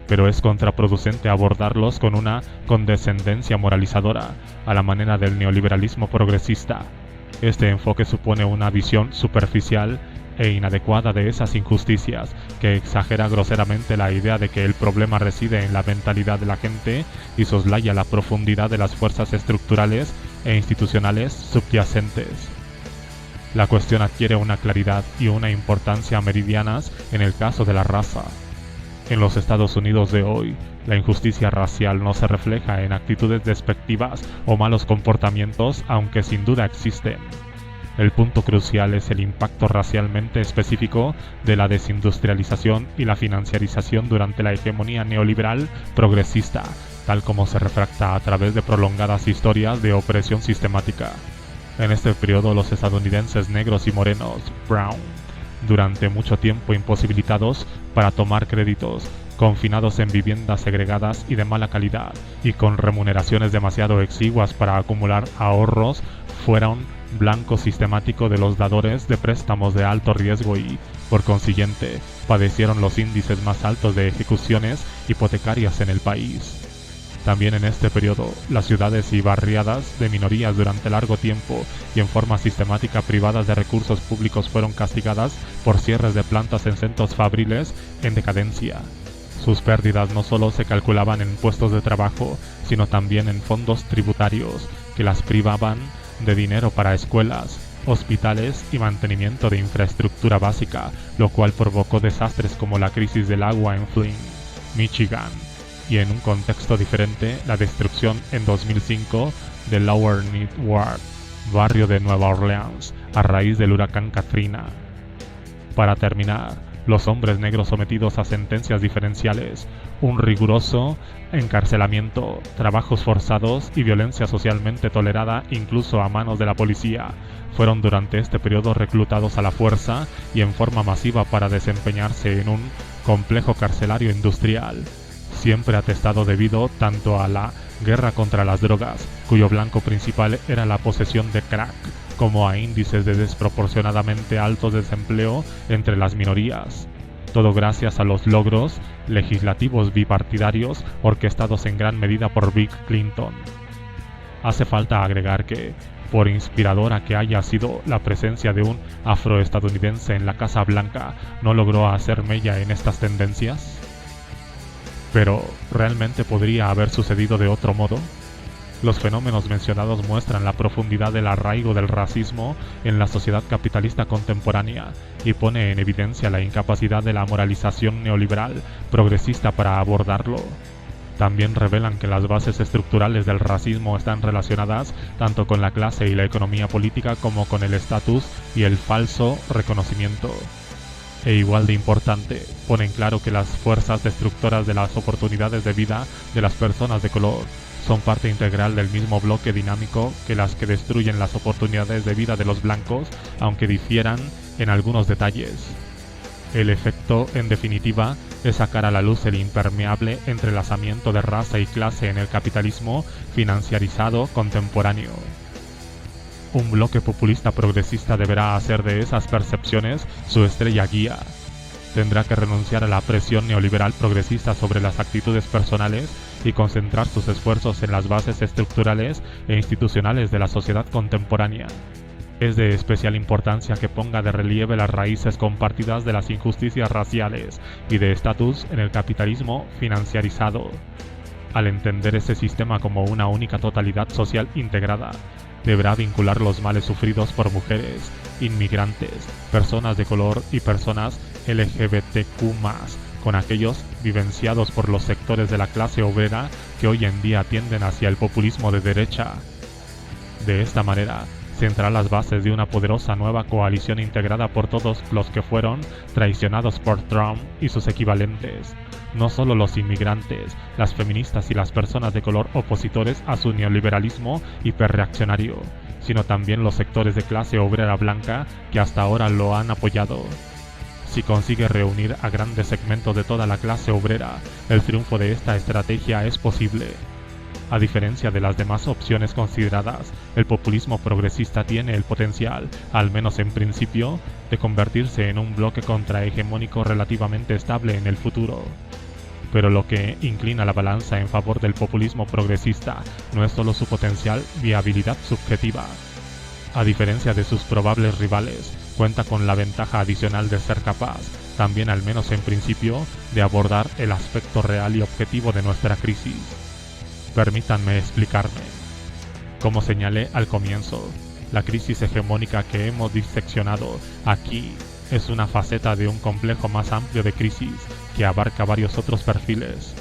pero es contraproducente abordarlos con una condescendencia moralizadora, a la manera del neoliberalismo progresista. Este enfoque supone una visión superficial e inadecuada de esas injusticias, que exagera groseramente la idea de que el problema reside en la mentalidad de la gente y soslaya la profundidad de las fuerzas estructurales e institucionales subyacentes. La cuestión adquiere una claridad y una importancia meridianas en el caso de la raza. En los Estados Unidos de hoy, la injusticia racial no se refleja en actitudes despectivas o malos comportamientos, aunque sin duda existen. El punto crucial es el impacto racialmente específico de la desindustrialización y la financiarización durante la hegemonía neoliberal progresista, tal como se refracta a través de prolongadas historias de opresión sistemática. En este periodo, los estadounidenses negros y morenos, brown, durante mucho tiempo imposibilitados para tomar créditos, confinados en viviendas segregadas y de mala calidad, y con remuneraciones demasiado exiguas para acumular ahorros, fueron blanco sistemático de los dadores de préstamos de alto riesgo y, por consiguiente, padecieron los índices más altos de ejecuciones hipotecarias en el país. También en este periodo, las ciudades y barriadas de minorías durante largo tiempo y en forma sistemática privadas de recursos públicos fueron castigadas por cierres de plantas en centros fabriles en decadencia. Sus pérdidas no solo se calculaban en puestos de trabajo, sino también en fondos tributarios, que las privaban de dinero para escuelas, hospitales y mantenimiento de infraestructura básica, lo cual provocó desastres como la crisis del agua en Flint, Michigan, y en un contexto diferente, la destrucción en 2005 de Lower Ninth Ward, barrio de Nueva Orleans, a raíz del huracán Katrina. Para terminar, los hombres negros sometidos a sentencias diferenciales, un riguroso encarcelamiento, trabajos forzados y violencia socialmente tolerada incluso a manos de la policía, fueron durante este periodo reclutados a la fuerza y en forma masiva para desempeñarse en un complejo carcelario industrial, siempre atestado debido tanto a la guerra contra las drogas, cuyo blanco principal era la posesión de crack, como a índices de desproporcionadamente alto desempleo entre las minorías. Todo gracias a los logros legislativos bipartidarios orquestados en gran medida por Bill Clinton. Hace falta agregar que, por inspiradora que haya sido la presencia de un afroestadounidense en la Casa Blanca, no logró hacer mella en estas tendencias. Pero, ¿realmente podría haber sucedido de otro modo? Los fenómenos mencionados muestran la profundidad del arraigo del racismo en la sociedad capitalista contemporánea y pone en evidencia la incapacidad de la moralización neoliberal progresista para abordarlo. También revelan que las bases estructurales del racismo están relacionadas tanto con la clase y la economía política como con el estatus y el falso reconocimiento. E igual de importante, ponen claro que las fuerzas destructoras de las oportunidades de vida de las personas de color son parte integral del mismo bloque dinámico que las que destruyen las oportunidades de vida de los blancos, aunque difieran en algunos detalles. El efecto, en definitiva, es sacar a la luz el impermeable entrelazamiento de raza y clase en el capitalismo financiarizado contemporáneo. Un bloque populista progresista deberá hacer de esas percepciones su estrella guía. Tendrá que renunciar a la presión neoliberal progresista sobre las actitudes personales y concentrar sus esfuerzos en las bases estructurales e institucionales de la sociedad contemporánea. Es de especial importancia que ponga de relieve las raíces compartidas de las injusticias raciales y de estatus en el capitalismo financiarizado. Al entender ese sistema como una única totalidad social integrada, deberá vincular los males sufridos por mujeres, inmigrantes, personas de color y personas LGBTQ+, con aquellos vivenciados por los sectores de la clase obrera que hoy en día tienden hacia el populismo de derecha. De esta manera, sentará las bases de una poderosa nueva coalición integrada por todos los que fueron traicionados por Trump y sus equivalentes. No solo los inmigrantes, las feministas y las personas de color opositores a su neoliberalismo hiperreaccionario, sino también los sectores de clase obrera blanca que hasta ahora lo han apoyado. Si consigue reunir a grandes segmentos de toda la clase obrera, el triunfo de esta estrategia es posible. A diferencia de las demás opciones consideradas, el populismo progresista tiene el potencial, al menos en principio, de convertirse en un bloque contrahegemónico relativamente estable en el futuro. Pero lo que inclina la balanza en favor del populismo progresista no es solo su potencial viabilidad subjetiva. A diferencia de sus probables rivales, cuenta con la ventaja adicional de ser capaz, también al menos en principio, de abordar el aspecto real y objetivo de nuestra crisis. Permítanme explicarme. Como señalé al comienzo, la crisis hegemónica que hemos diseccionado aquí es una faceta de un complejo más amplio de crisis que abarca varios otros perfiles: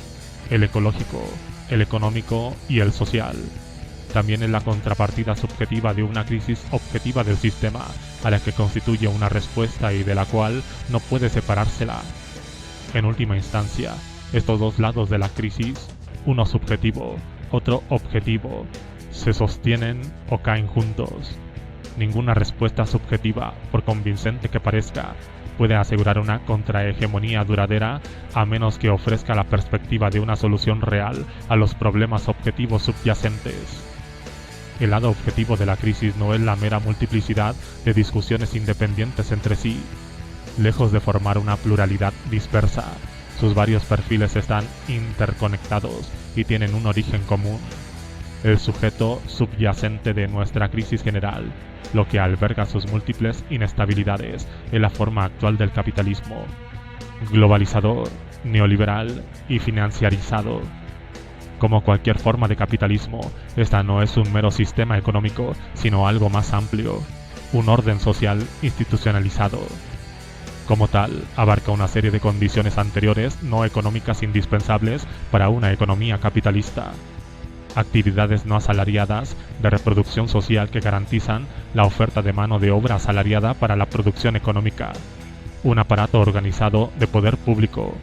el ecológico, el económico y el social. También es la contrapartida subjetiva de una crisis objetiva del sistema, a la que constituye una respuesta y de la cual no puede separársela. En última instancia, estos dos lados de la crisis, uno subjetivo, otro objetivo, se sostienen o caen juntos. Ninguna respuesta subjetiva, por convincente que parezca, puede asegurar una contrahegemonía duradera a menos que ofrezca la perspectiva de una solución real a los problemas objetivos subyacentes. El lado objetivo de la crisis no es la mera multiplicidad de discusiones independientes entre sí. Lejos de formar una pluralidad dispersa, sus varios perfiles están interconectados y tienen un origen común: el sujeto subyacente de nuestra crisis general, lo que alberga sus múltiples inestabilidades en la forma actual del capitalismo, globalizador, neoliberal y financiarizado. Como cualquier forma de capitalismo, esta no es un mero sistema económico, sino algo más amplio, un orden social institucionalizado. Como tal, abarca una serie de condiciones anteriores no económicas indispensables para una economía capitalista: actividades no asalariadas de reproducción social que garantizan la oferta de mano de obra asalariada para la producción económica, un aparato organizado de poder público,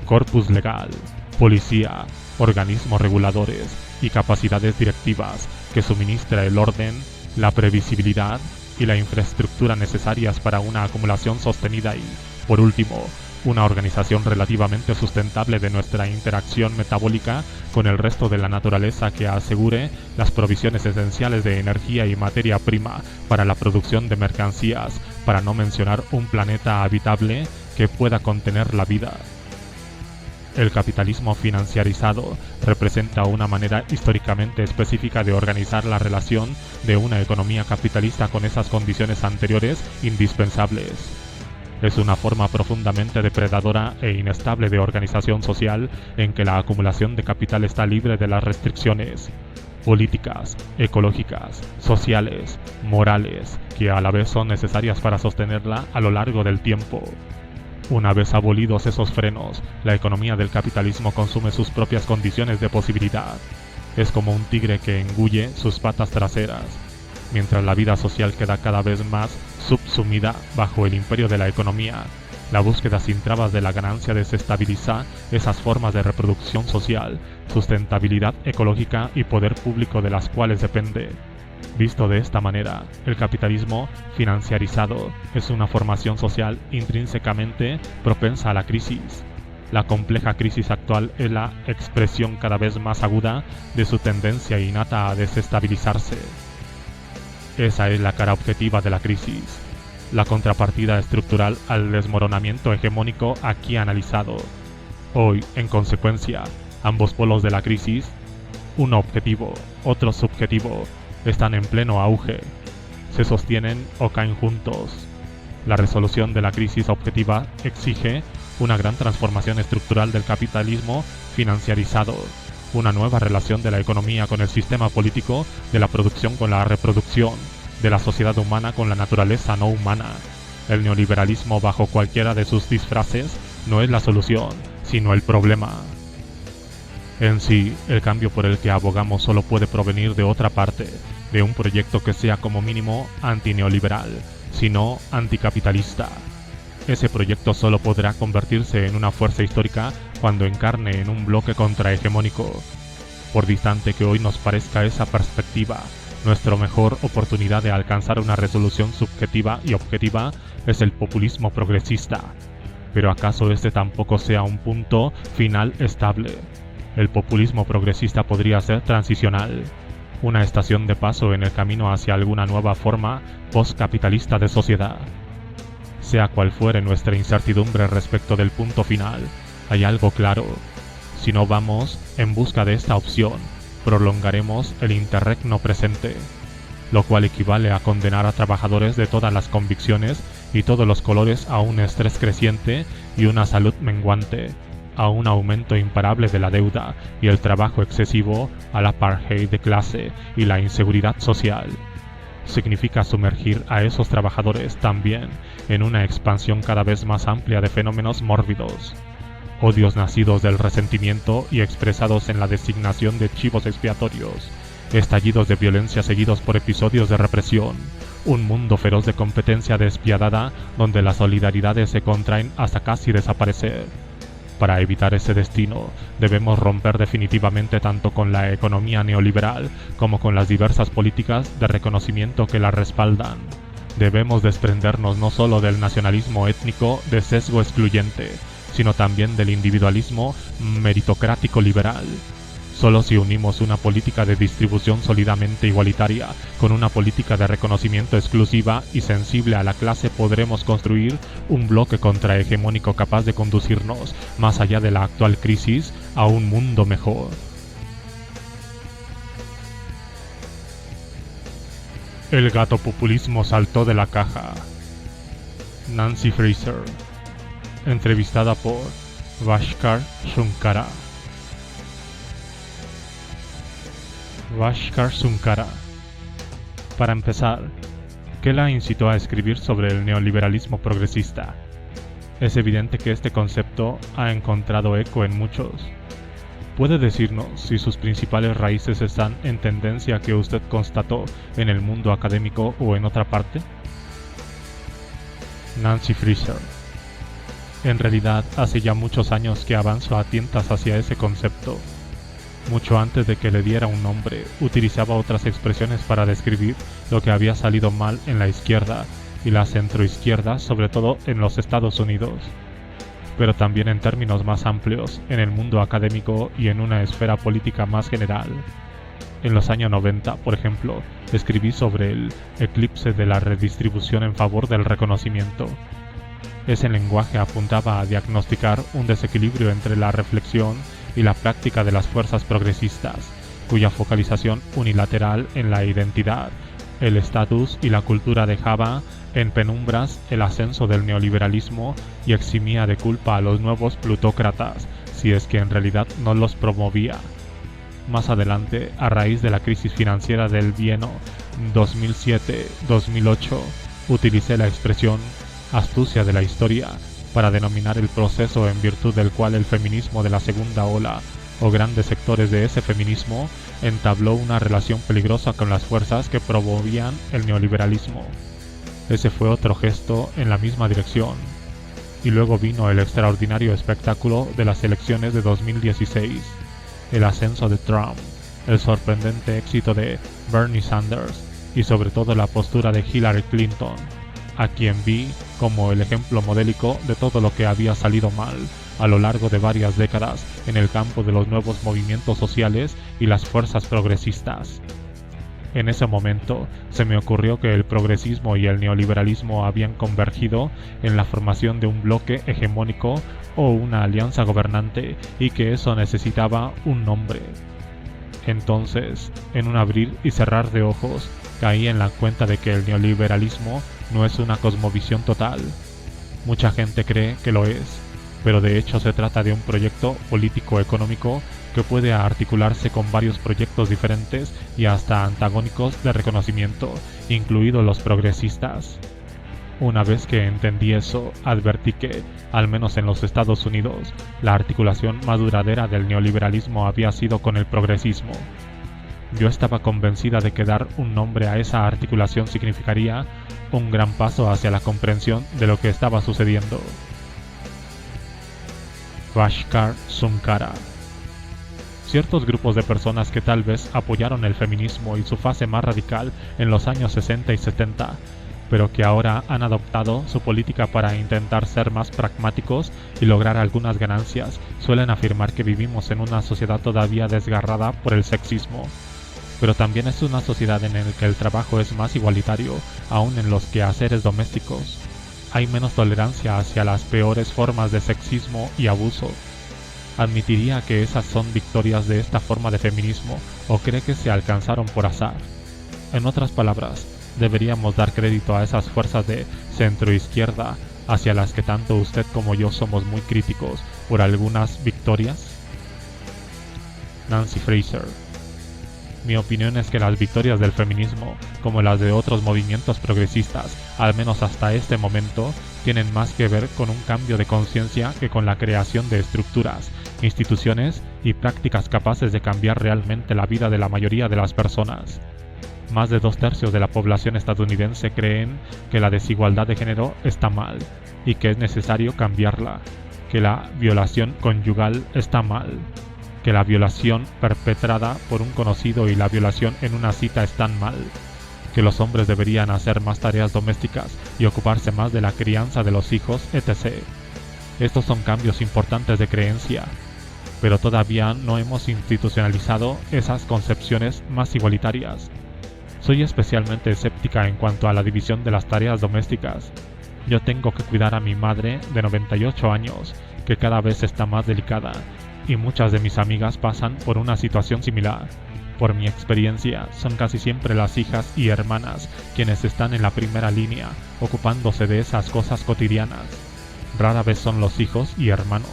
corpus legal, policía, organismos reguladores y capacidades directivas que suministra el orden, la previsibilidad y la infraestructura necesarias para una acumulación sostenida y, por último, una organización relativamente sustentable de nuestra interacción metabólica con el resto de la naturaleza que asegure las provisiones esenciales de energía y materia prima para la producción de mercancías, para no mencionar un planeta habitable que pueda contener la vida. El capitalismo financiarizado representa una manera históricamente específica de organizar la relación de una economía capitalista con esas condiciones anteriores indispensables. Es una forma profundamente depredadora e inestable de organización social en que la acumulación de capital está libre de las restricciones políticas, ecológicas, sociales, morales, que a la vez son necesarias para sostenerla a lo largo del tiempo. Una vez abolidos esos frenos, la economía del capitalismo consume sus propias condiciones de posibilidad. Es como un tigre que engulle sus patas traseras, mientras la vida social queda cada vez más subsumida bajo el imperio de la economía. La búsqueda sin trabas de la ganancia desestabiliza esas formas de reproducción social, sustentabilidad ecológica y poder público de las cuales depende. Visto de esta manera, el capitalismo financiarizado es una formación social intrínsecamente propensa a la crisis. La compleja crisis actual es la expresión cada vez más aguda de su tendencia innata a desestabilizarse. Esa es la cara objetiva de la crisis, la contrapartida estructural al desmoronamiento hegemónico aquí analizado. Hoy, en consecuencia, ambos polos de la crisis, uno objetivo, otro subjetivo, están en pleno auge, se sostienen o caen juntos. La resolución de la crisis objetiva exige una gran transformación estructural del capitalismo financiarizado, una nueva relación de la economía con el sistema político, de la producción con la reproducción, de la sociedad humana con la naturaleza no humana. El neoliberalismo, bajo cualquiera de sus disfraces, no es la solución, sino el problema. En sí, el cambio por el que abogamos solo puede provenir de otra parte, de un proyecto que sea como mínimo antineoliberal, sino anticapitalista. Ese proyecto solo podrá convertirse en una fuerza histórica cuando encarne en un bloque contrahegemónico. Por distante que hoy nos parezca esa perspectiva, nuestra mejor oportunidad de alcanzar una resolución subjetiva y objetiva es el populismo progresista. Pero ¿acaso este tampoco sea un punto final estable? El populismo progresista podría ser transicional, una estación de paso en el camino hacia alguna nueva forma postcapitalista de sociedad. Sea cual fuere nuestra incertidumbre respecto del punto final, hay algo claro: si no vamos en busca de esta opción, prolongaremos el interregno presente. lo cual equivale a condenar a trabajadores de todas las convicciones y todos los colores a un estrés creciente y una salud menguante, a un aumento imparable de la deuda y el trabajo excesivo, al apartheid de clase y la inseguridad social. Significa sumergir a esos trabajadores también en una expansión cada vez más amplia de fenómenos mórbidos, odios nacidos del resentimiento y expresados en la designación de chivos expiatorios, estallidos de violencia seguidos por episodios de represión, un mundo feroz de competencia despiadada donde las solidaridades se contraen hasta casi desaparecer. Para evitar ese destino, debemos romper definitivamente tanto con la economía neoliberal como con las diversas políticas de reconocimiento que la respaldan. Debemos desprendernos no solo del nacionalismo étnico de sesgo excluyente, sino también del individualismo meritocrático liberal. Solo si unimos una política de distribución sólidamente igualitaria con una política de reconocimiento exclusiva y sensible a la clase podremos construir un bloque contrahegemónico capaz de conducirnos, más allá de la actual crisis, a un mundo mejor. El gato populismo saltó de la caja. Nancy Fraser, entrevistada por Bhaskar Sunkara. Bhaskar Sunkara. Para empezar, ¿qué la incitó a escribir sobre el neoliberalismo progresista? Es evidente que este concepto ha encontrado eco en muchos. ¿Puede decirnos si sus principales raíces están en tendencia que usted constató en el mundo académico o en otra parte? Nancy Fraser. En realidad, hace ya muchos años que avanzo a tientas hacia ese concepto. Mucho antes de que le diera un nombre, utilizaba otras expresiones para describir lo que había salido mal en la izquierda y la centroizquierda, sobre todo en los Estados Unidos, pero también en términos más amplios, en el mundo académico y en una esfera política más general. En los años 90, por ejemplo, escribí sobre el eclipse de la redistribución en favor del reconocimiento. Ese lenguaje apuntaba a diagnosticar un desequilibrio entre la reflexión y la práctica de las fuerzas progresistas, cuya focalización unilateral en la identidad, el estatus y la cultura dejaba en penumbras el ascenso del neoliberalismo y eximía de culpa a los nuevos plutócratas, si es que en realidad no los promovía. Más adelante, a raíz de la crisis financiera del bienio 2007-2008, utilicé la expresión astucia de la historia para denominar el proceso en virtud del cual el feminismo de la segunda ola, o grandes sectores de ese feminismo, entabló una relación peligrosa con las fuerzas que promovían el neoliberalismo. Ese fue otro gesto en la misma dirección. Y luego vino el extraordinario espectáculo de las elecciones de 2016, el ascenso de Trump, el sorprendente éxito de Bernie Sanders y sobre todo la postura de Hillary Clinton, a quien vi como el ejemplo modélico de todo lo que había salido mal a lo largo de varias décadas en el campo de los nuevos movimientos sociales y las fuerzas progresistas. En ese momento se me ocurrió que el progresismo y el neoliberalismo habían convergido en la formación de un bloque hegemónico o una alianza gobernante y que eso necesitaba un nombre. Entonces, en un abrir y cerrar de ojos, caí en la cuenta de que el neoliberalismo no es una cosmovisión total. Mucha gente cree que lo es, pero de hecho se trata de un proyecto político-económico que puede articularse con varios proyectos diferentes y hasta antagónicos de reconocimiento, incluidos los progresistas. Una vez que entendí eso, advertí que, al menos en los Estados Unidos, la articulación más duradera del neoliberalismo había sido con el progresismo. Yo estaba convencida de que dar un nombre a esa articulación significaría un gran paso hacia la comprensión de lo que estaba sucediendo. Bhaskar Sunkara. Ciertos grupos de personas que tal vez apoyaron el feminismo y su fase más radical en los años 60 y 70, pero que ahora han adoptado su política para intentar ser más pragmáticos y lograr algunas ganancias, suelen afirmar que vivimos en una sociedad todavía desgarrada por el sexismo. Pero también es una sociedad en la que el trabajo es más igualitario, aún en los quehaceres domésticos. Hay menos tolerancia hacia las peores formas de sexismo y abuso. ¿Admitiría que esas son victorias de esta forma de feminismo o cree que se alcanzaron por azar? En otras palabras, ¿deberíamos dar crédito a esas fuerzas de centroizquierda hacia las que tanto usted como yo somos muy críticos por algunas victorias? Nancy Fraser. Mi opinión es que las victorias del feminismo, como las de otros movimientos progresistas, al menos hasta este momento, tienen más que ver con un cambio de conciencia que con la creación de estructuras, instituciones y prácticas capaces de cambiar realmente la vida de la mayoría de las personas. Más de 2/3 de la población estadounidense creen que la desigualdad de género está mal y que es necesario cambiarla, que la violación conyugal está mal, que la violación perpetrada por un conocido y la violación en una cita están mal, que los hombres deberían hacer más tareas domésticas y ocuparse más de la crianza de los hijos, etc. Estos son cambios importantes de creencia, pero todavía no hemos institucionalizado esas concepciones más igualitarias. Soy especialmente escéptica en cuanto a la división de las tareas domésticas. Yo tengo que cuidar a mi madre de 98 años, que cada vez está más delicada, y muchas de mis amigas pasan por una situación similar. Por mi experiencia, son casi siempre las hijas y hermanas quienes están en la primera línea, ocupándose de esas cosas cotidianas. Rara vez son los hijos y hermanos.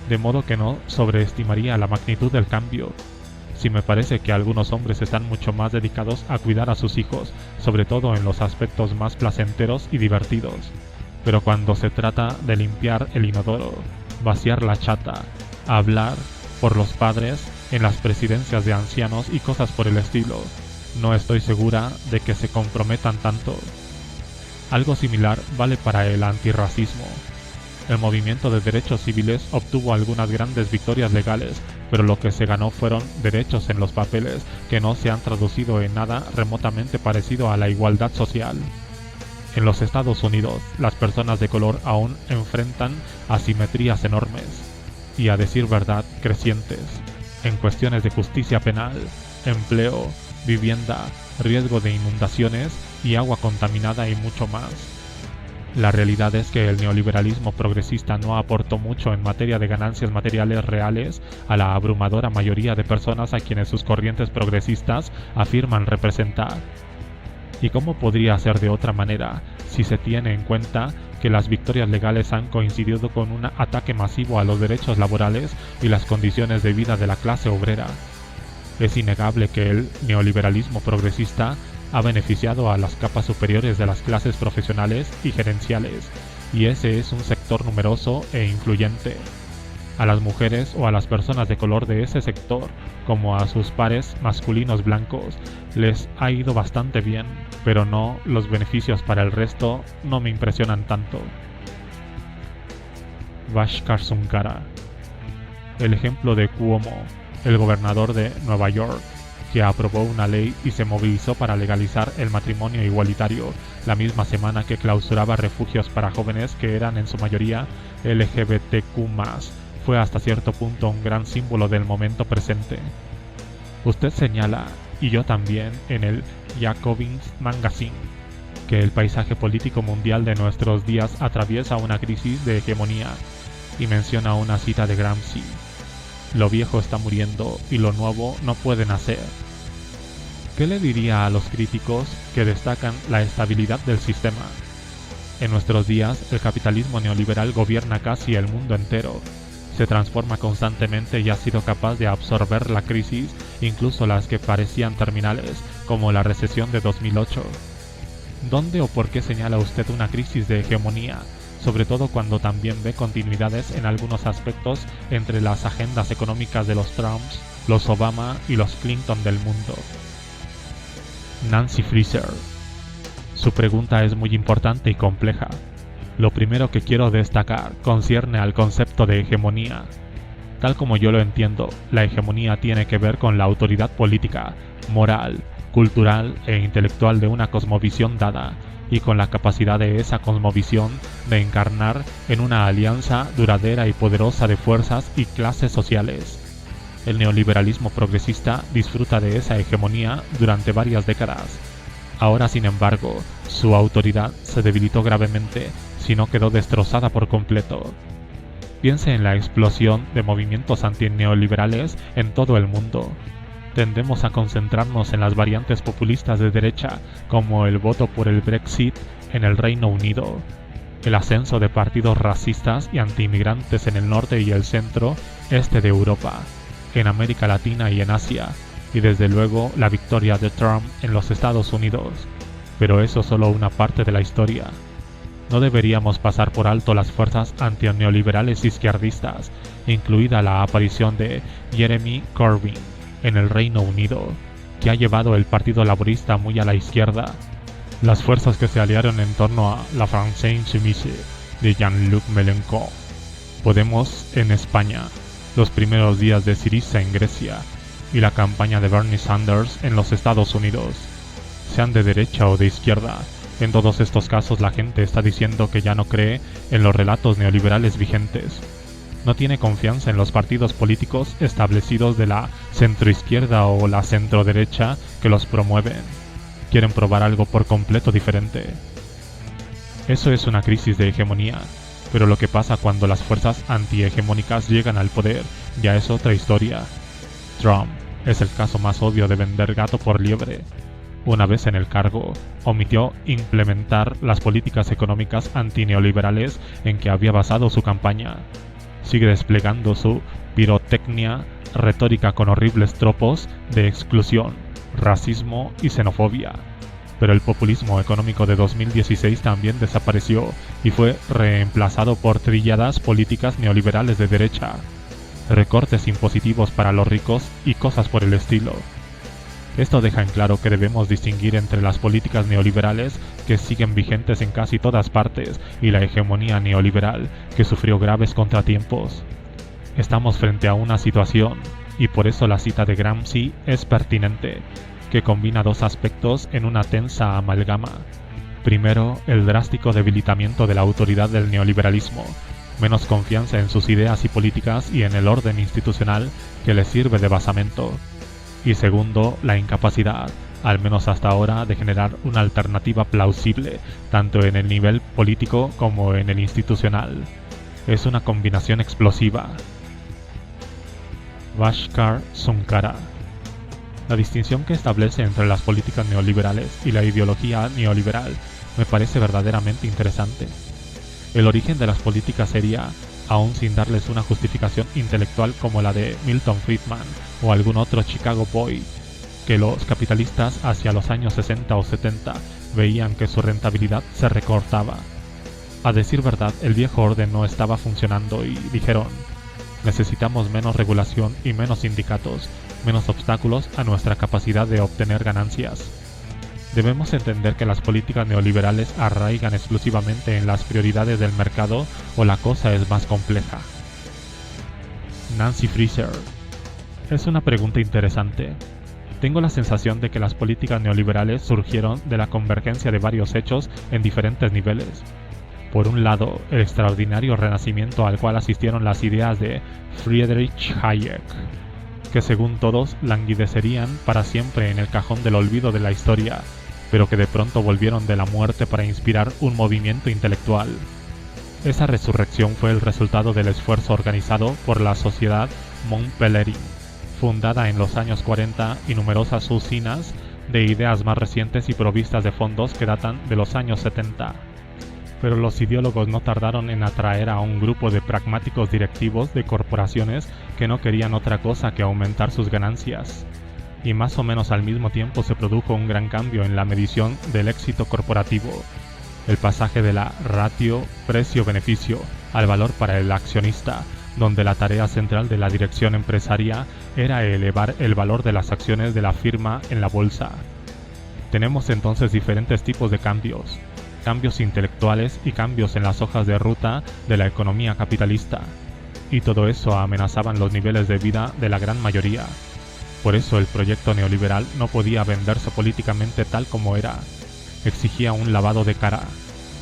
De modo que no sobreestimaría la magnitud del cambio. Sí me parece que algunos hombres están mucho más dedicados a cuidar a sus hijos, sobre todo en los aspectos más placenteros y divertidos. Pero cuando se trata de limpiar el inodoro, vaciar la chata, hablar por los padres en las presidencias de ancianos y cosas por el estilo, no estoy segura de que se comprometan tanto. Algo similar vale para el antirracismo. El movimiento de derechos civiles obtuvo algunas grandes victorias legales, pero lo que se ganó fueron derechos en los papeles que no se han traducido en nada remotamente parecido a la igualdad social. En los Estados Unidos, las personas de color aún enfrentan asimetrías enormes, y a decir verdad, crecientes, en cuestiones de justicia penal, empleo, vivienda, riesgo de inundaciones y agua contaminada y mucho más. La realidad es que el neoliberalismo progresista no aportó mucho en materia de ganancias materiales reales a la abrumadora mayoría de personas a quienes sus corrientes progresistas afirman representar. ¿Y cómo podría ser de otra manera si se tiene en cuenta que las victorias legales han coincidido con un ataque masivo a los derechos laborales y las condiciones de vida de la clase obrera? Es innegable que el neoliberalismo progresista ha beneficiado a las capas superiores de las clases profesionales y gerenciales, y ese es un sector numeroso e influyente. A las mujeres o a las personas de color de ese sector, como a sus pares masculinos blancos, les ha ido bastante bien, pero no, los beneficios para el resto no me impresionan tanto. Bhaskar Sunkara. El ejemplo de Cuomo, el gobernador de Nueva York, que aprobó una ley y se movilizó para legalizar el matrimonio igualitario la misma semana que clausuraba refugios para jóvenes que eran en su mayoría LGBTQ+, fue hasta cierto punto un gran símbolo del momento presente. Usted señala, y yo también, en el Jacobins Magazine, que el paisaje político mundial de nuestros días atraviesa una crisis de hegemonía, y menciona una cita de Gramsci: lo viejo está muriendo y lo nuevo no puede nacer. ¿Qué le diría a los críticos que destacan la estabilidad del sistema? En nuestros días, el capitalismo neoliberal gobierna casi el mundo entero. Se transforma constantemente y ha sido capaz de absorber la crisis, incluso las que parecían terminales, como la recesión de 2008. ¿Dónde o por qué señala usted una crisis de hegemonía? Sobre todo cuando también ve continuidades en algunos aspectos entre las agendas económicas de los Trumps, los Obama y los Clinton del mundo. Nancy Fraser. Su pregunta es muy importante y compleja. Lo primero que quiero destacar concierne al concepto de hegemonía. Tal como yo lo entiendo, la hegemonía tiene que ver con la autoridad política, moral, cultural e intelectual de una cosmovisión dada, y con la capacidad de esa cosmovisión de encarnar en una alianza duradera y poderosa de fuerzas y clases sociales. El neoliberalismo progresista disfruta de esa hegemonía durante varias décadas. Ahora, sin embargo, su autoridad se debilitó gravemente, si no quedó destrozada por completo. Piense en la explosión de movimientos antineoliberales en todo el mundo. tendemos a concentrarnos en las variantes populistas de derecha, como el voto por el Brexit en el Reino Unido, el ascenso de partidos racistas y antiinmigrantes en el norte y el centro-este de Europa, en América Latina y en Asia, y desde luego la victoria de Trump en los Estados Unidos. Pero eso es solo una parte de la historia. No deberíamos pasar por alto las fuerzas antineoliberales izquierdistas, incluida la aparición de Jeremy Corbyn en el Reino Unido, que ha llevado el Partido Laborista muy a la izquierda. Las fuerzas que se aliaron en torno a la France Insoumise de Jean-Luc Mélenchon, Podemos en España, los primeros días de Syriza en Grecia y la campaña de Bernie Sanders en los Estados Unidos. Sean de derecha o de izquierda, en todos estos casos la gente está diciendo que ya no cree en los relatos neoliberales vigentes. No tiene confianza en los partidos políticos establecidos de la centroizquierda o la centroderecha que los promueven. Quieren probar algo por completo diferente. Eso es una crisis de hegemonía, pero lo que pasa cuando las fuerzas antihegemónicas llegan al poder ya es otra historia. Trump es el caso más obvio de vender gato por liebre. Una vez en el cargo, omitió implementar las políticas económicas antineoliberales en que había basado su campaña. Sigue desplegando su pirotecnia retórica con horribles tropos de exclusión, racismo y xenofobia. Pero el populismo económico de 2016 también desapareció y fue reemplazado por trilladas políticas neoliberales de derecha, recortes impositivos para los ricos y cosas por el estilo. Esto deja en claro que debemos distinguir entre las políticas neoliberales que siguen vigentes en casi todas partes y la hegemonía neoliberal que sufrió graves contratiempos. Estamos frente a una situación, y por eso la cita de Gramsci es pertinente, que combina dos aspectos en una tensa amalgama. Primero, el drástico debilitamiento de la autoridad del neoliberalismo, menos confianza en sus ideas y políticas y en el orden institucional que les sirve de basamento. Y segundo, la incapacidad, al menos hasta ahora, de generar una alternativa plausible, tanto en el nivel político como en el institucional. Es una combinación explosiva. Bhaskar Sunkara. La distinción que establece entre las políticas neoliberales y la ideología neoliberal me parece verdaderamente interesante. El origen de las políticas sería, aún sin darles una justificación intelectual como la de Milton Friedman o algún otro Chicago Boy, que los capitalistas hacia los años 60 o 70 veían que su rentabilidad se recortaba. A decir verdad, el viejo orden no estaba funcionando y dijeron: necesitamos menos regulación y menos sindicatos, menos obstáculos a nuestra capacidad de obtener ganancias. Debemos entender que las políticas neoliberales arraigan exclusivamente en las prioridades del mercado o la cosa es más compleja. Nancy Fraser. Es una pregunta interesante. Tengo la sensación de que las políticas neoliberales surgieron de la convergencia de varios hechos en diferentes niveles. Por un lado, el extraordinario renacimiento al cual asistieron las ideas de Friedrich Hayek, que según todos languidecerían para siempre en el cajón del olvido de la historia, pero que de pronto volvieron de la muerte para inspirar un movimiento intelectual. Esa resurrección fue el resultado del esfuerzo organizado por la Sociedad Mont Pelerin, fundada en los años 40, y numerosas usinas de ideas más recientes y provistas de fondos que datan de los años 70. Pero los ideólogos no tardaron en atraer a un grupo de pragmáticos directivos de corporaciones que no querían otra cosa que aumentar sus ganancias. Y más o menos al mismo tiempo se produjo un gran cambio en la medición del éxito corporativo, el pasaje de la ratio precio-beneficio al valor para el accionista, donde la tarea central de la dirección empresaria era elevar el valor de las acciones de la firma en la bolsa. Tenemos entonces diferentes tipos de cambios intelectuales y cambios en las hojas de ruta de la economía capitalista, y todo eso amenazaban los niveles de vida de la gran mayoría. Por eso el proyecto neoliberal no podía venderse políticamente tal como era, exigía un lavado de cara,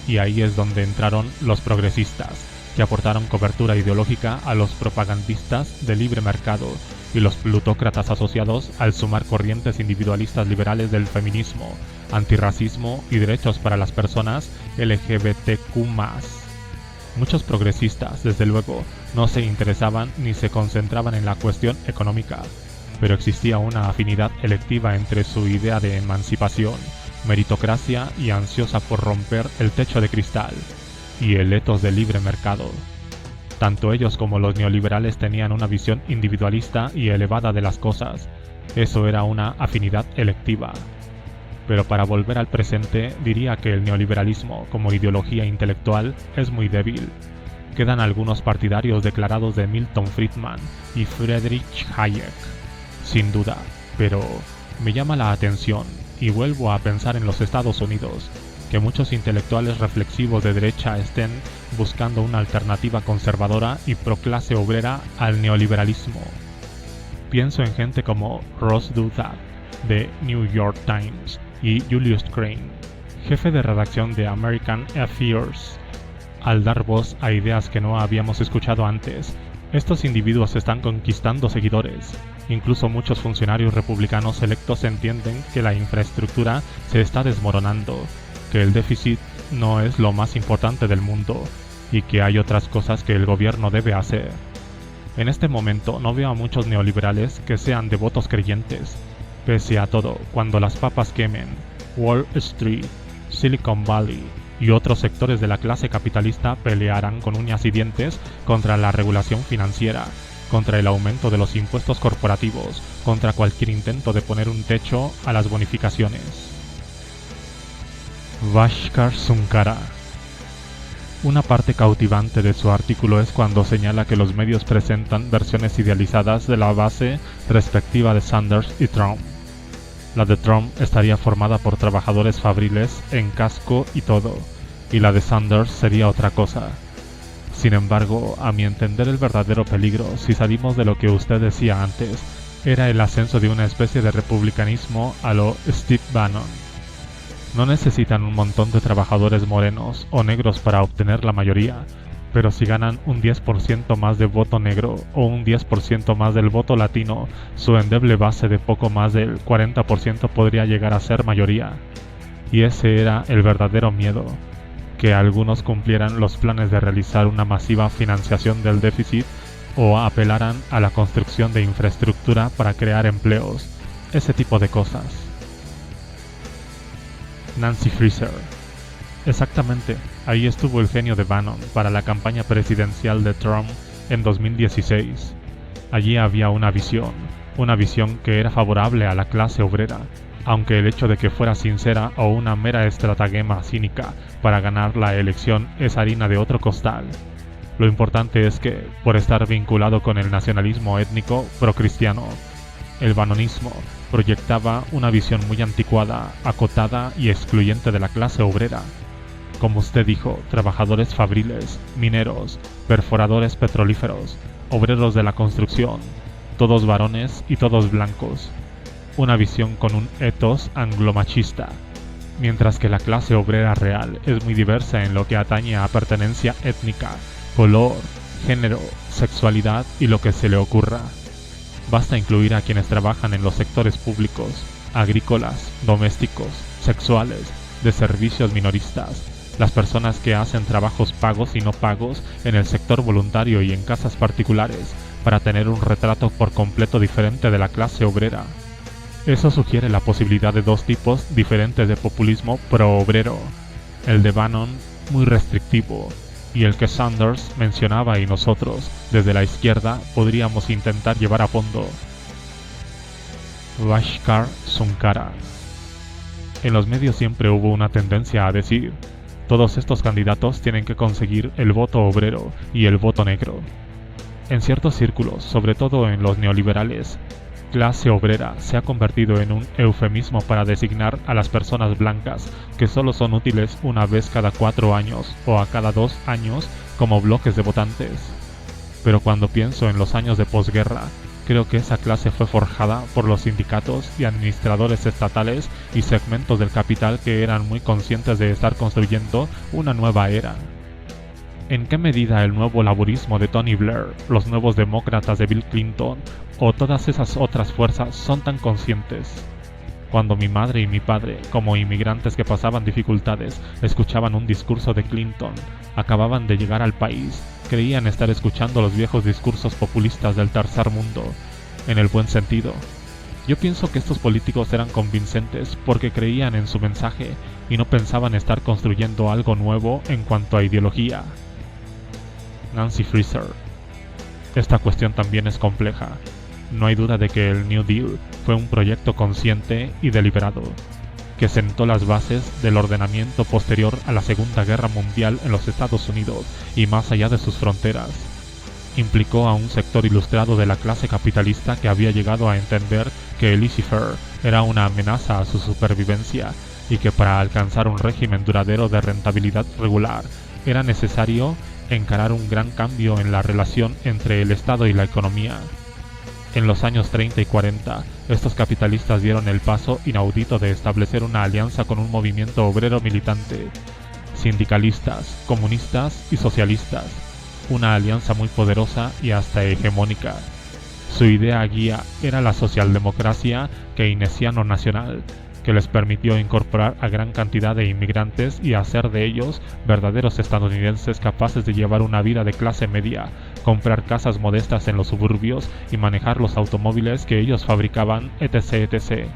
y ahí es donde entraron los progresistas, que aportaron cobertura ideológica a los propagandistas de libre mercado y los plutócratas asociados al sumar corrientes individualistas liberales del feminismo, antirracismo y derechos para las personas LGBTQ+. Muchos progresistas, desde luego, no se interesaban ni se concentraban en la cuestión económica. pero existía una afinidad electiva entre su idea de emancipación, meritocracia y ansiosa por romper el techo de cristal, y el ethos del libre mercado. Tanto ellos como los neoliberales tenían una visión individualista y elevada de las cosas. Eso era una afinidad electiva. Pero para volver al presente, diría que el neoliberalismo, como ideología intelectual, es muy débil. Quedan algunos partidarios declarados de Milton Friedman y Friedrich Hayek, sin duda, pero me llama la atención, y vuelvo a pensar en los Estados Unidos, que muchos intelectuales reflexivos de derecha estén buscando una alternativa conservadora y proclase obrera al neoliberalismo. Pienso en gente como Ross Douthat, de New York Times, y Julius Crane, jefe de redacción de American Affairs. Al dar voz a ideas que no habíamos escuchado antes, estos individuos están conquistando seguidores. Incluso muchos funcionarios republicanos electos entienden que la infraestructura se está desmoronando, que el déficit no es lo más importante del mundo y que hay otras cosas que el gobierno debe hacer. En este momento no veo a muchos neoliberales que sean devotos creyentes. Pese a todo, cuando las papas quemen, Wall Street, Silicon Valley y otros sectores de la clase capitalista pelearán con uñas y dientes contra la regulación financiera, contra el aumento de los impuestos corporativos, contra cualquier intento de poner un techo a las bonificaciones. Bhaskar Sunkara. Una parte cautivante de su artículo es cuando señala que los medios presentan versiones idealizadas de la base respectiva de Sanders y Trump. La de Trump estaría formada por trabajadores fabriles en casco y todo, y la de Sanders sería otra cosa. Sin embargo, a mi entender el verdadero peligro, si salimos de lo que usted decía antes, era el ascenso de una especie de republicanismo a lo Steve Bannon. No necesitan un montón de trabajadores morenos o negros para obtener la mayoría, pero si ganan un 10% más de voto negro o un 10% más del voto latino, su endeble base de poco más del 40% podría llegar a ser mayoría. Y ese era el verdadero miedo, que algunos cumplieran los planes de realizar una masiva financiación del déficit o apelaran a la construcción de infraestructura para crear empleos, ese tipo de cosas. Nancy Fraser. Exactamente, ahí estuvo el genio de Bannon para la campaña presidencial de Trump en 2016. Allí había una visión que era favorable a la clase obrera, aunque el hecho de que fuera sincera o una mera estratagema cínica para ganar la elección es harina de otro costal. Lo importante es que, por estar vinculado con el nacionalismo étnico procristiano, el bannonismo proyectaba una visión muy anticuada, acotada y excluyente de la clase obrera. Como usted dijo, trabajadores fabriles, mineros, perforadores petrolíferos, obreros de la construcción, todos varones y todos blancos. Una visión con un ethos anglomachista, mientras que la clase obrera real es muy diversa en lo que atañe a pertenencia étnica, color, género, sexualidad y lo que se le ocurra. Basta incluir a quienes trabajan en los sectores públicos, agrícolas, domésticos, sexuales, de servicios minoristas, las personas que hacen trabajos pagos y no pagos en el sector voluntario y en casas particulares, para tener un retrato por completo diferente de la clase obrera. Eso sugiere la posibilidad de dos tipos diferentes de populismo pro-obrero, el de Bannon, muy restrictivo, y el que Sanders mencionaba y nosotros, desde la izquierda, podríamos intentar llevar a fondo. Bhaskar Sunkara. En los medios siempre hubo una tendencia a decir: todos estos candidatos tienen que conseguir el voto obrero y el voto negro. En ciertos círculos, sobre todo en los neoliberales, clase obrera se ha convertido en un eufemismo para designar a las personas blancas que solo son útiles una vez cada 4 años o a cada 2 años como bloques de votantes. Pero cuando pienso en los años de posguerra, creo que esa clase fue forjada por los sindicatos y administradores estatales y segmentos del capital que eran muy conscientes de estar construyendo una nueva era. ¿En qué medida el nuevo laborismo de Tony Blair, los nuevos demócratas de Bill Clinton o todas esas otras fuerzas son tan conscientes? Cuando mi madre y mi padre, como inmigrantes que pasaban dificultades, escuchaban un discurso de Clinton, acababan de llegar al país, creían estar escuchando los viejos discursos populistas del tercer mundo, en el buen sentido. Yo pienso que estos políticos eran convincentes porque creían en su mensaje y no pensaban estar construyendo algo nuevo en cuanto a ideología. Nancy Fraser. Esta cuestión también es compleja. No hay duda de que el New Deal fue un proyecto consciente y deliberado, que sentó las bases del ordenamiento posterior a la Segunda Guerra Mundial en los Estados Unidos y más allá de sus fronteras. Implicó a un sector ilustrado de la clase capitalista que había llegado a entender que el laissez-faire era una amenaza a su supervivencia y que para alcanzar un régimen duradero de rentabilidad regular era necesario encarar un gran cambio en la relación entre el Estado y la economía. En los años 30 y 40, estos capitalistas dieron el paso inaudito de establecer una alianza con un movimiento obrero militante, sindicalistas, comunistas y socialistas, una alianza muy poderosa y hasta hegemónica. Su idea guía era la socialdemocracia keynesiano-nacional, que les permitió incorporar a gran cantidad de inmigrantes y hacer de ellos verdaderos estadounidenses capaces de llevar una vida de clase media, comprar casas modestas en los suburbios y manejar los automóviles que ellos fabricaban, etc. etc.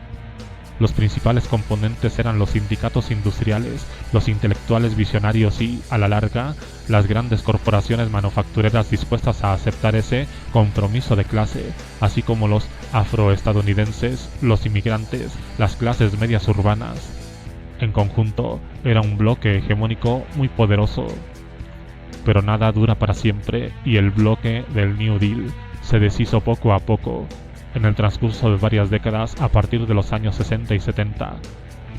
Los principales componentes eran los sindicatos industriales, los intelectuales visionarios y, a la larga, las grandes corporaciones manufactureras dispuestas a aceptar ese compromiso de clase, así como los afroestadounidenses, los inmigrantes, las clases medias urbanas. En conjunto, era un bloque hegemónico muy poderoso. Pero nada dura para siempre y el bloque del New Deal se deshizo poco a poco. En el transcurso de varias décadas a partir de los años 60 y 70,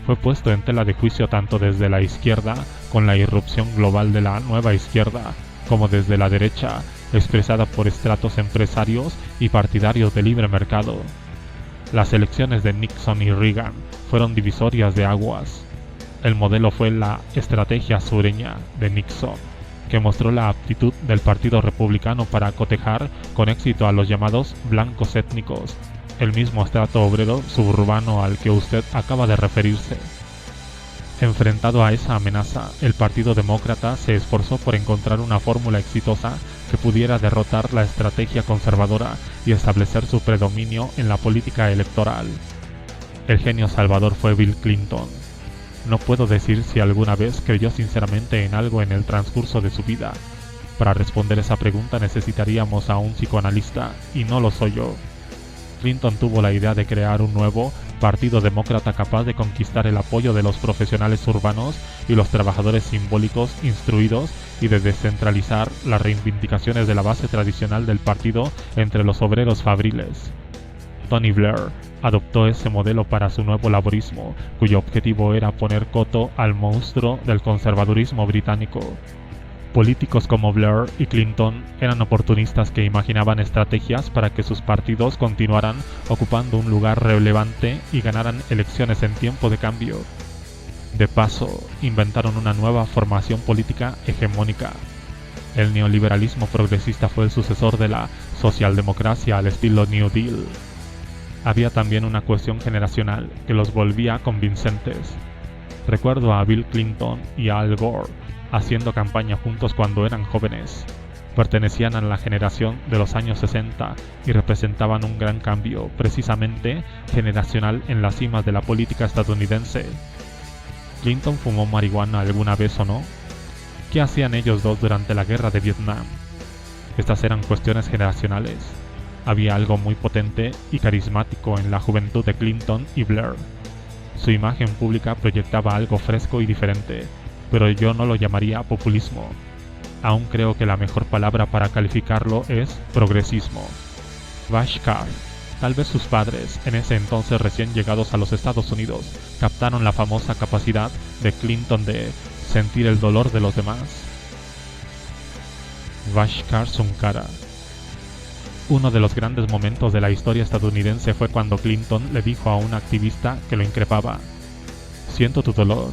fue puesto en tela de juicio tanto desde la izquierda, con la irrupción global de la nueva izquierda, como desde la derecha, expresada por estratos empresarios y partidarios de libre mercado. Las elecciones de Nixon y Reagan fueron divisorias de aguas. El modelo fue la estrategia sureña de Nixon, que mostró la aptitud del Partido Republicano para cotejar con éxito a los llamados blancos étnicos, el mismo estrato obrero suburbano al que usted acaba de referirse. Enfrentado a esa amenaza, el Partido Demócrata se esforzó por encontrar una fórmula exitosa que pudiera derrotar la estrategia conservadora y establecer su predominio en la política electoral. El genio salvador fue Bill Clinton. No puedo decir si alguna vez creyó sinceramente en algo en el transcurso de su vida. Para responder esa pregunta necesitaríamos a un psicoanalista, y no lo soy yo. Clinton tuvo la idea de crear un nuevo partido demócrata capaz de conquistar el apoyo de los profesionales urbanos y los trabajadores simbólicos instruidos y de descentralizar las reivindicaciones de la base tradicional del partido entre los obreros fabriles. Tony Blair adoptó ese modelo para su nuevo laborismo, cuyo objetivo era poner coto al monstruo del conservadurismo británico. Políticos como Blair y Clinton eran oportunistas que imaginaban estrategias para que sus partidos continuaran ocupando un lugar relevante y ganaran elecciones en tiempo de cambio. De paso, inventaron una nueva formación política hegemónica. El neoliberalismo progresista fue el sucesor de la socialdemocracia al estilo New Deal. Había también una cuestión generacional que los volvía convincentes. Recuerdo a Bill Clinton y a Al Gore haciendo campaña juntos cuando eran jóvenes. Pertenecían a la generación de los años 60 y representaban un gran cambio, precisamente generacional, en las cimas de la política estadounidense. ¿Clinton fumó marihuana alguna vez o no? ¿Qué hacían ellos dos durante la guerra de Vietnam? Estas eran cuestiones generacionales. Había algo muy potente y carismático en la juventud de Clinton y Blair. Su imagen pública proyectaba algo fresco y diferente, pero yo no lo llamaría populismo. Aún creo que la mejor palabra para calificarlo es progresismo. Vashkar. Tal vez sus padres, en ese entonces recién llegados a los Estados Unidos, captaron la famosa capacidad de Clinton de sentir el dolor de los demás. Bhaskar Sunkara. Uno de los grandes momentos de la historia estadounidense fue cuando Clinton le dijo a un activista que lo increpaba: "Siento tu dolor",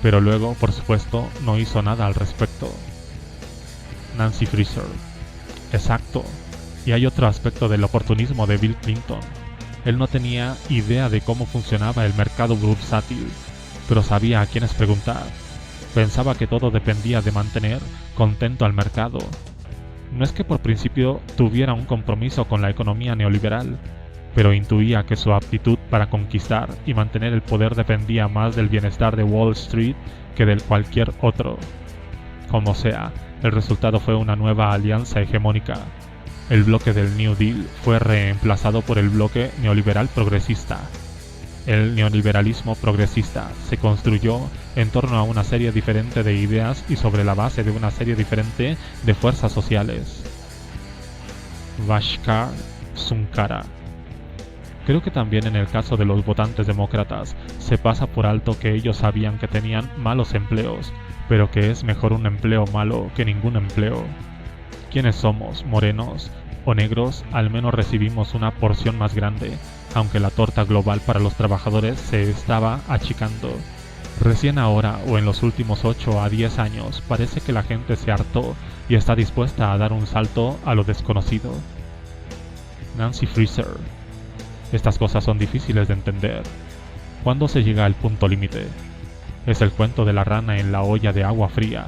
pero luego, por supuesto, no hizo nada al respecto. Nancy Fraser. Exacto. Y hay otro aspecto del oportunismo de Bill Clinton. Él no tenía idea de cómo funcionaba el mercado bursátil, pero sabía a quiénes preguntar. Pensaba que todo dependía de mantener contento al mercado. No es que por principio tuviera un compromiso con la economía neoliberal, pero intuía que su aptitud para conquistar y mantener el poder dependía más del bienestar de Wall Street que del cualquier otro. Como sea, el resultado fue una nueva alianza hegemónica. El bloque del New Deal fue reemplazado por el bloque neoliberal progresista. El neoliberalismo progresista se construyó en torno a una serie diferente de ideas y sobre la base de una serie diferente de fuerzas sociales. Bhaskar Sunkara. Creo que también en el caso de los votantes demócratas se pasa por alto que ellos sabían que tenían malos empleos, pero que es mejor un empleo malo que ningún empleo. Quienes somos, morenos o negros, al menos recibimos una porción más grande, aunque la torta global para los trabajadores se estaba achicando. Recién ahora o en los últimos 8 a 10 años parece que la gente se hartó y está dispuesta a dar un salto a lo desconocido. Nancy Fraser. Estas cosas son difíciles de entender. ¿Cuándo se llega al punto límite? Es el cuento de la rana en la olla de agua fría.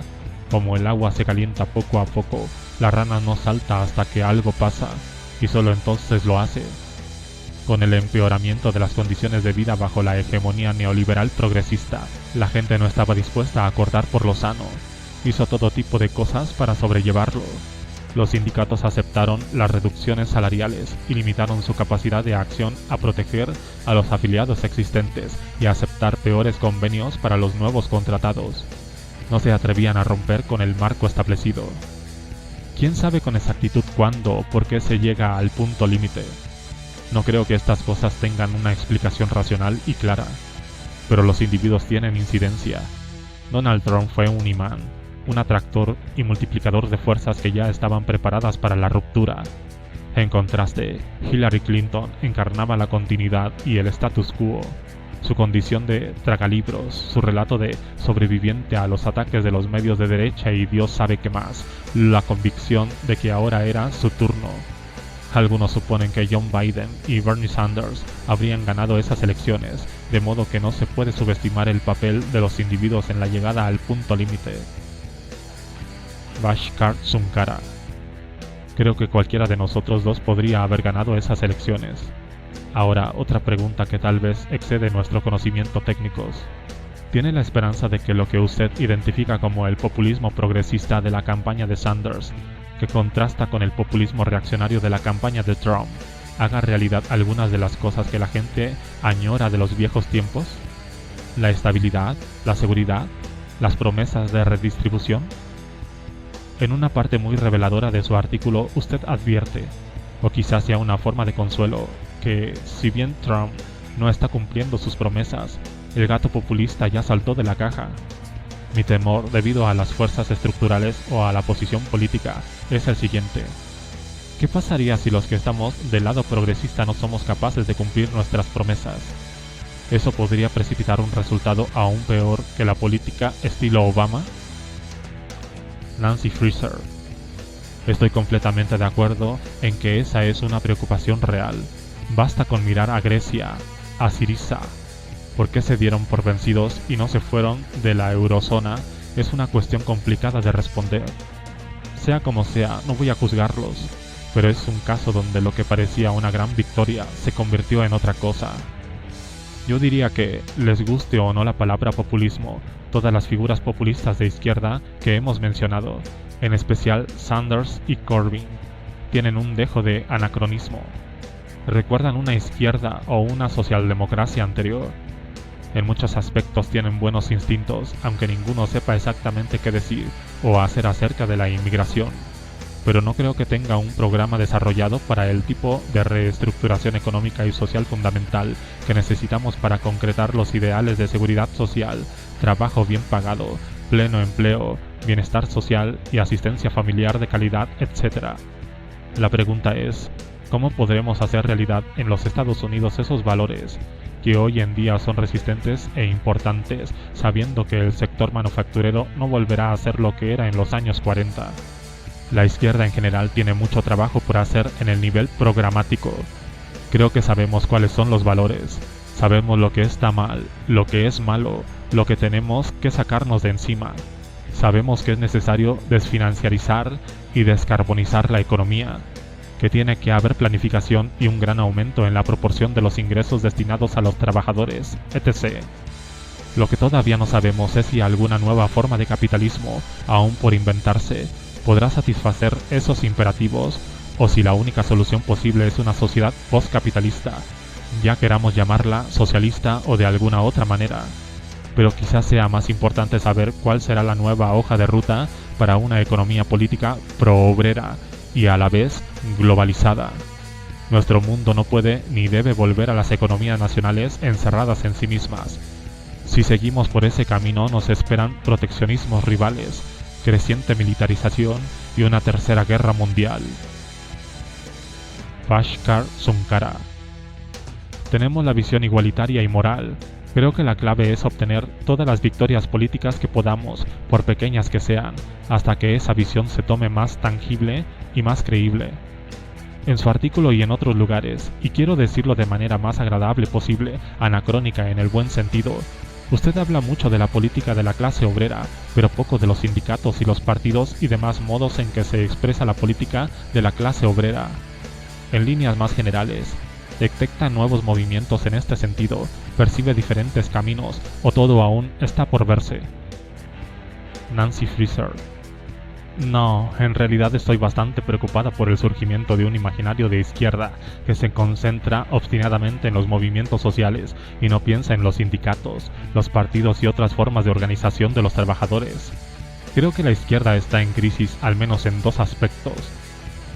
Como el agua se calienta poco a poco, la rana no salta hasta que algo pasa, y solo entonces lo hace. Con el empeoramiento de las condiciones de vida bajo la hegemonía neoliberal progresista, la gente no estaba dispuesta a cortar por lo sano. Hizo todo tipo de cosas para sobrellevarlo. Los sindicatos aceptaron las reducciones salariales y limitaron su capacidad de acción a proteger a los afiliados existentes y a aceptar peores convenios para los nuevos contratados. No se atrevían a romper con el marco establecido. ¿Quién sabe con exactitud cuándo o por qué se llega al punto límite? No creo que estas cosas tengan una explicación racional y clara, pero los individuos tienen incidencia. Donald Trump fue un imán, un atractor y multiplicador de fuerzas que ya estaban preparadas para la ruptura. En contraste, Hillary Clinton encarnaba la continuidad y el status quo. Su condición de tragalibros, su relato de sobreviviente a los ataques de los medios de derecha y Dios sabe qué más, la convicción de que ahora era su turno. Algunos suponen que John Biden y Bernie Sanders habrían ganado esas elecciones, de modo que no se puede subestimar el papel de los individuos en la llegada al punto límite. Bhaskar Sunkara. Creo que cualquiera de nosotros dos podría haber ganado esas elecciones. Ahora, otra pregunta que tal vez excede nuestro conocimiento técnicos. ¿Tiene la esperanza de que lo que usted identifica como el populismo progresista de la campaña de Sanders, que contrasta con el populismo reaccionario de la campaña de Trump, haga realidad algunas de las cosas que la gente añora de los viejos tiempos? ¿La estabilidad, la seguridad, las promesas de redistribución? En una parte muy reveladora de su artículo usted advierte, o quizás sea una forma de consuelo, que si bien Trump no está cumpliendo sus promesas, el gato populista ya saltó de la caja. Mi temor, debido a las fuerzas estructurales o a la posición política, es el siguiente. ¿Qué pasaría si los que estamos del lado progresista no somos capaces de cumplir nuestras promesas? ¿Eso podría precipitar un resultado aún peor que la política estilo Obama? Nancy Fraser. Estoy completamente de acuerdo en que esa es una preocupación real. Basta con mirar a Grecia, a Syriza. ¿Por qué se dieron por vencidos y no se fueron de la eurozona? Es una cuestión complicada de responder. Sea como sea, no voy a juzgarlos, pero es un caso donde lo que parecía una gran victoria se convirtió en otra cosa. Yo diría que, les guste o no la palabra populismo, todas las figuras populistas de izquierda que hemos mencionado, en especial Sanders y Corbyn, tienen un dejo de anacronismo. Recuerdan una izquierda o una socialdemocracia anterior. En muchos aspectos tienen buenos instintos, aunque ninguno sepa exactamente qué decir o hacer acerca de la inmigración. Pero no creo que tenga un programa desarrollado para el tipo de reestructuración económica y social fundamental que necesitamos para concretar los ideales de seguridad social, trabajo bien pagado, pleno empleo, bienestar social y asistencia familiar de calidad, etc. La pregunta es, ¿cómo podremos hacer realidad en los Estados Unidos esos valores que hoy en día son resistentes e importantes, sabiendo que el sector manufacturero no volverá a ser lo que era en los años 40? La izquierda en general tiene mucho trabajo por hacer en el nivel programático. Creo que sabemos cuáles son los valores, sabemos lo que está mal, lo que es malo, lo que tenemos que sacarnos de encima. Sabemos que es necesario desfinanciarizar y descarbonizar la economía, que tiene que haber planificación y un gran aumento en la proporción de los ingresos destinados a los trabajadores, etc. Lo que todavía no sabemos es si alguna nueva forma de capitalismo, aún por inventarse, podrá satisfacer esos imperativos, o si la única solución posible es una sociedad postcapitalista, ya queramos llamarla socialista o de alguna otra manera. Pero quizás sea más importante saber cuál será la nueva hoja de ruta para una economía política pro-obrera y a la vez globalizada. Nuestro mundo no puede ni debe volver a las economías nacionales encerradas en sí mismas. Si seguimos por ese camino nos esperan proteccionismos rivales, creciente militarización y una tercera guerra mundial. Bhaskar Sunkara. Tenemos la visión igualitaria y moral. Creo que la clave es obtener todas las victorias políticas que podamos, por pequeñas que sean, hasta que esa visión se tome más tangible y más creíble. En su artículo y en otros lugares, y quiero decirlo de manera más agradable posible, anacrónica en el buen sentido, usted habla mucho de la política de la clase obrera, pero poco de los sindicatos y los partidos y demás modos en que se expresa la política de la clase obrera. En líneas más generales, detecta nuevos movimientos en este sentido, percibe diferentes caminos, o todo aún está por verse. Nancy Fraser. No, en realidad estoy bastante preocupada por el surgimiento de un imaginario de izquierda que se concentra obstinadamente en los movimientos sociales y no piensa en los sindicatos, los partidos y otras formas de organización de los trabajadores. Creo que la izquierda está en crisis al menos en dos aspectos.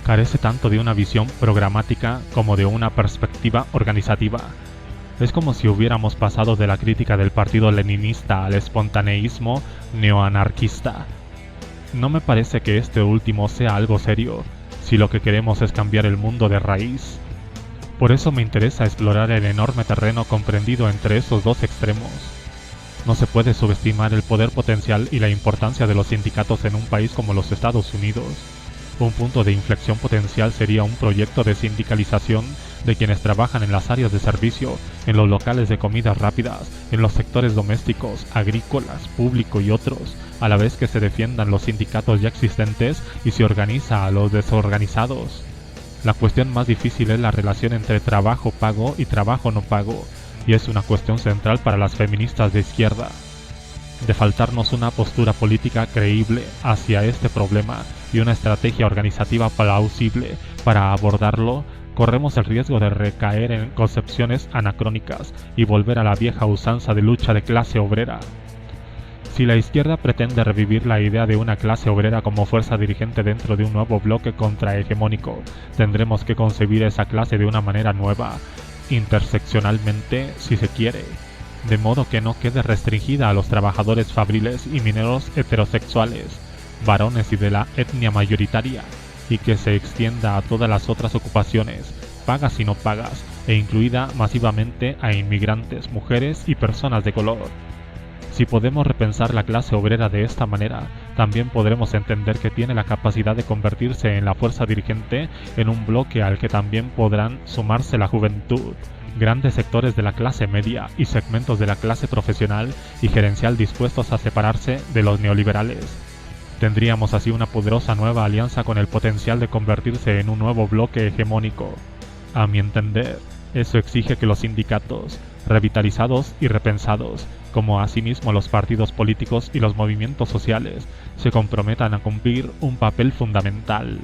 Carece tanto de una visión programática como de una perspectiva organizativa. Es como si hubiéramos pasado de la crítica del partido leninista al espontaneísmo neoanarquista. No me parece que este último sea algo serio, si lo que queremos es cambiar el mundo de raíz. Por eso me interesa explorar el enorme terreno comprendido entre esos dos extremos. No se puede subestimar el poder potencial y la importancia de los sindicatos en un país como los Estados Unidos. Un punto de inflexión potencial sería un proyecto de sindicalización de quienes trabajan en las áreas de servicio, en los locales de comidas rápidas, en los sectores domésticos, agrícolas, público y otros, a la vez que se defiendan los sindicatos ya existentes y se organiza a los desorganizados. La cuestión más difícil es la relación entre trabajo pago y trabajo no pago, y es una cuestión central para las feministas de izquierda. De faltarnos una postura política creíble hacia este problema y una estrategia organizativa plausible para abordarlo, corremos el riesgo de recaer en concepciones anacrónicas y volver a la vieja usanza de lucha de clase obrera. Si la izquierda pretende revivir la idea de una clase obrera como fuerza dirigente dentro de un nuevo bloque contrahegemónico, tendremos que concebir esa clase de una manera nueva, interseccionalmente si se quiere, de modo que no quede restringida a los trabajadores fabriles y mineros heterosexuales, varones y de la etnia mayoritaria, y que se extienda a todas las otras ocupaciones, pagas y no pagas, e incluida masivamente a inmigrantes, mujeres y personas de color. Si podemos repensar la clase obrera de esta manera, también podremos entender que tiene la capacidad de convertirse en la fuerza dirigente en un bloque al que también podrán sumarse la juventud, grandes sectores de la clase media y segmentos de la clase profesional y gerencial dispuestos a separarse de los neoliberales. Tendríamos así una poderosa nueva alianza con el potencial de convertirse en un nuevo bloque hegemónico. A mi entender, eso exige que los sindicatos, revitalizados y repensados, como asimismo los partidos políticos y los movimientos sociales, se comprometan a cumplir un papel fundamental.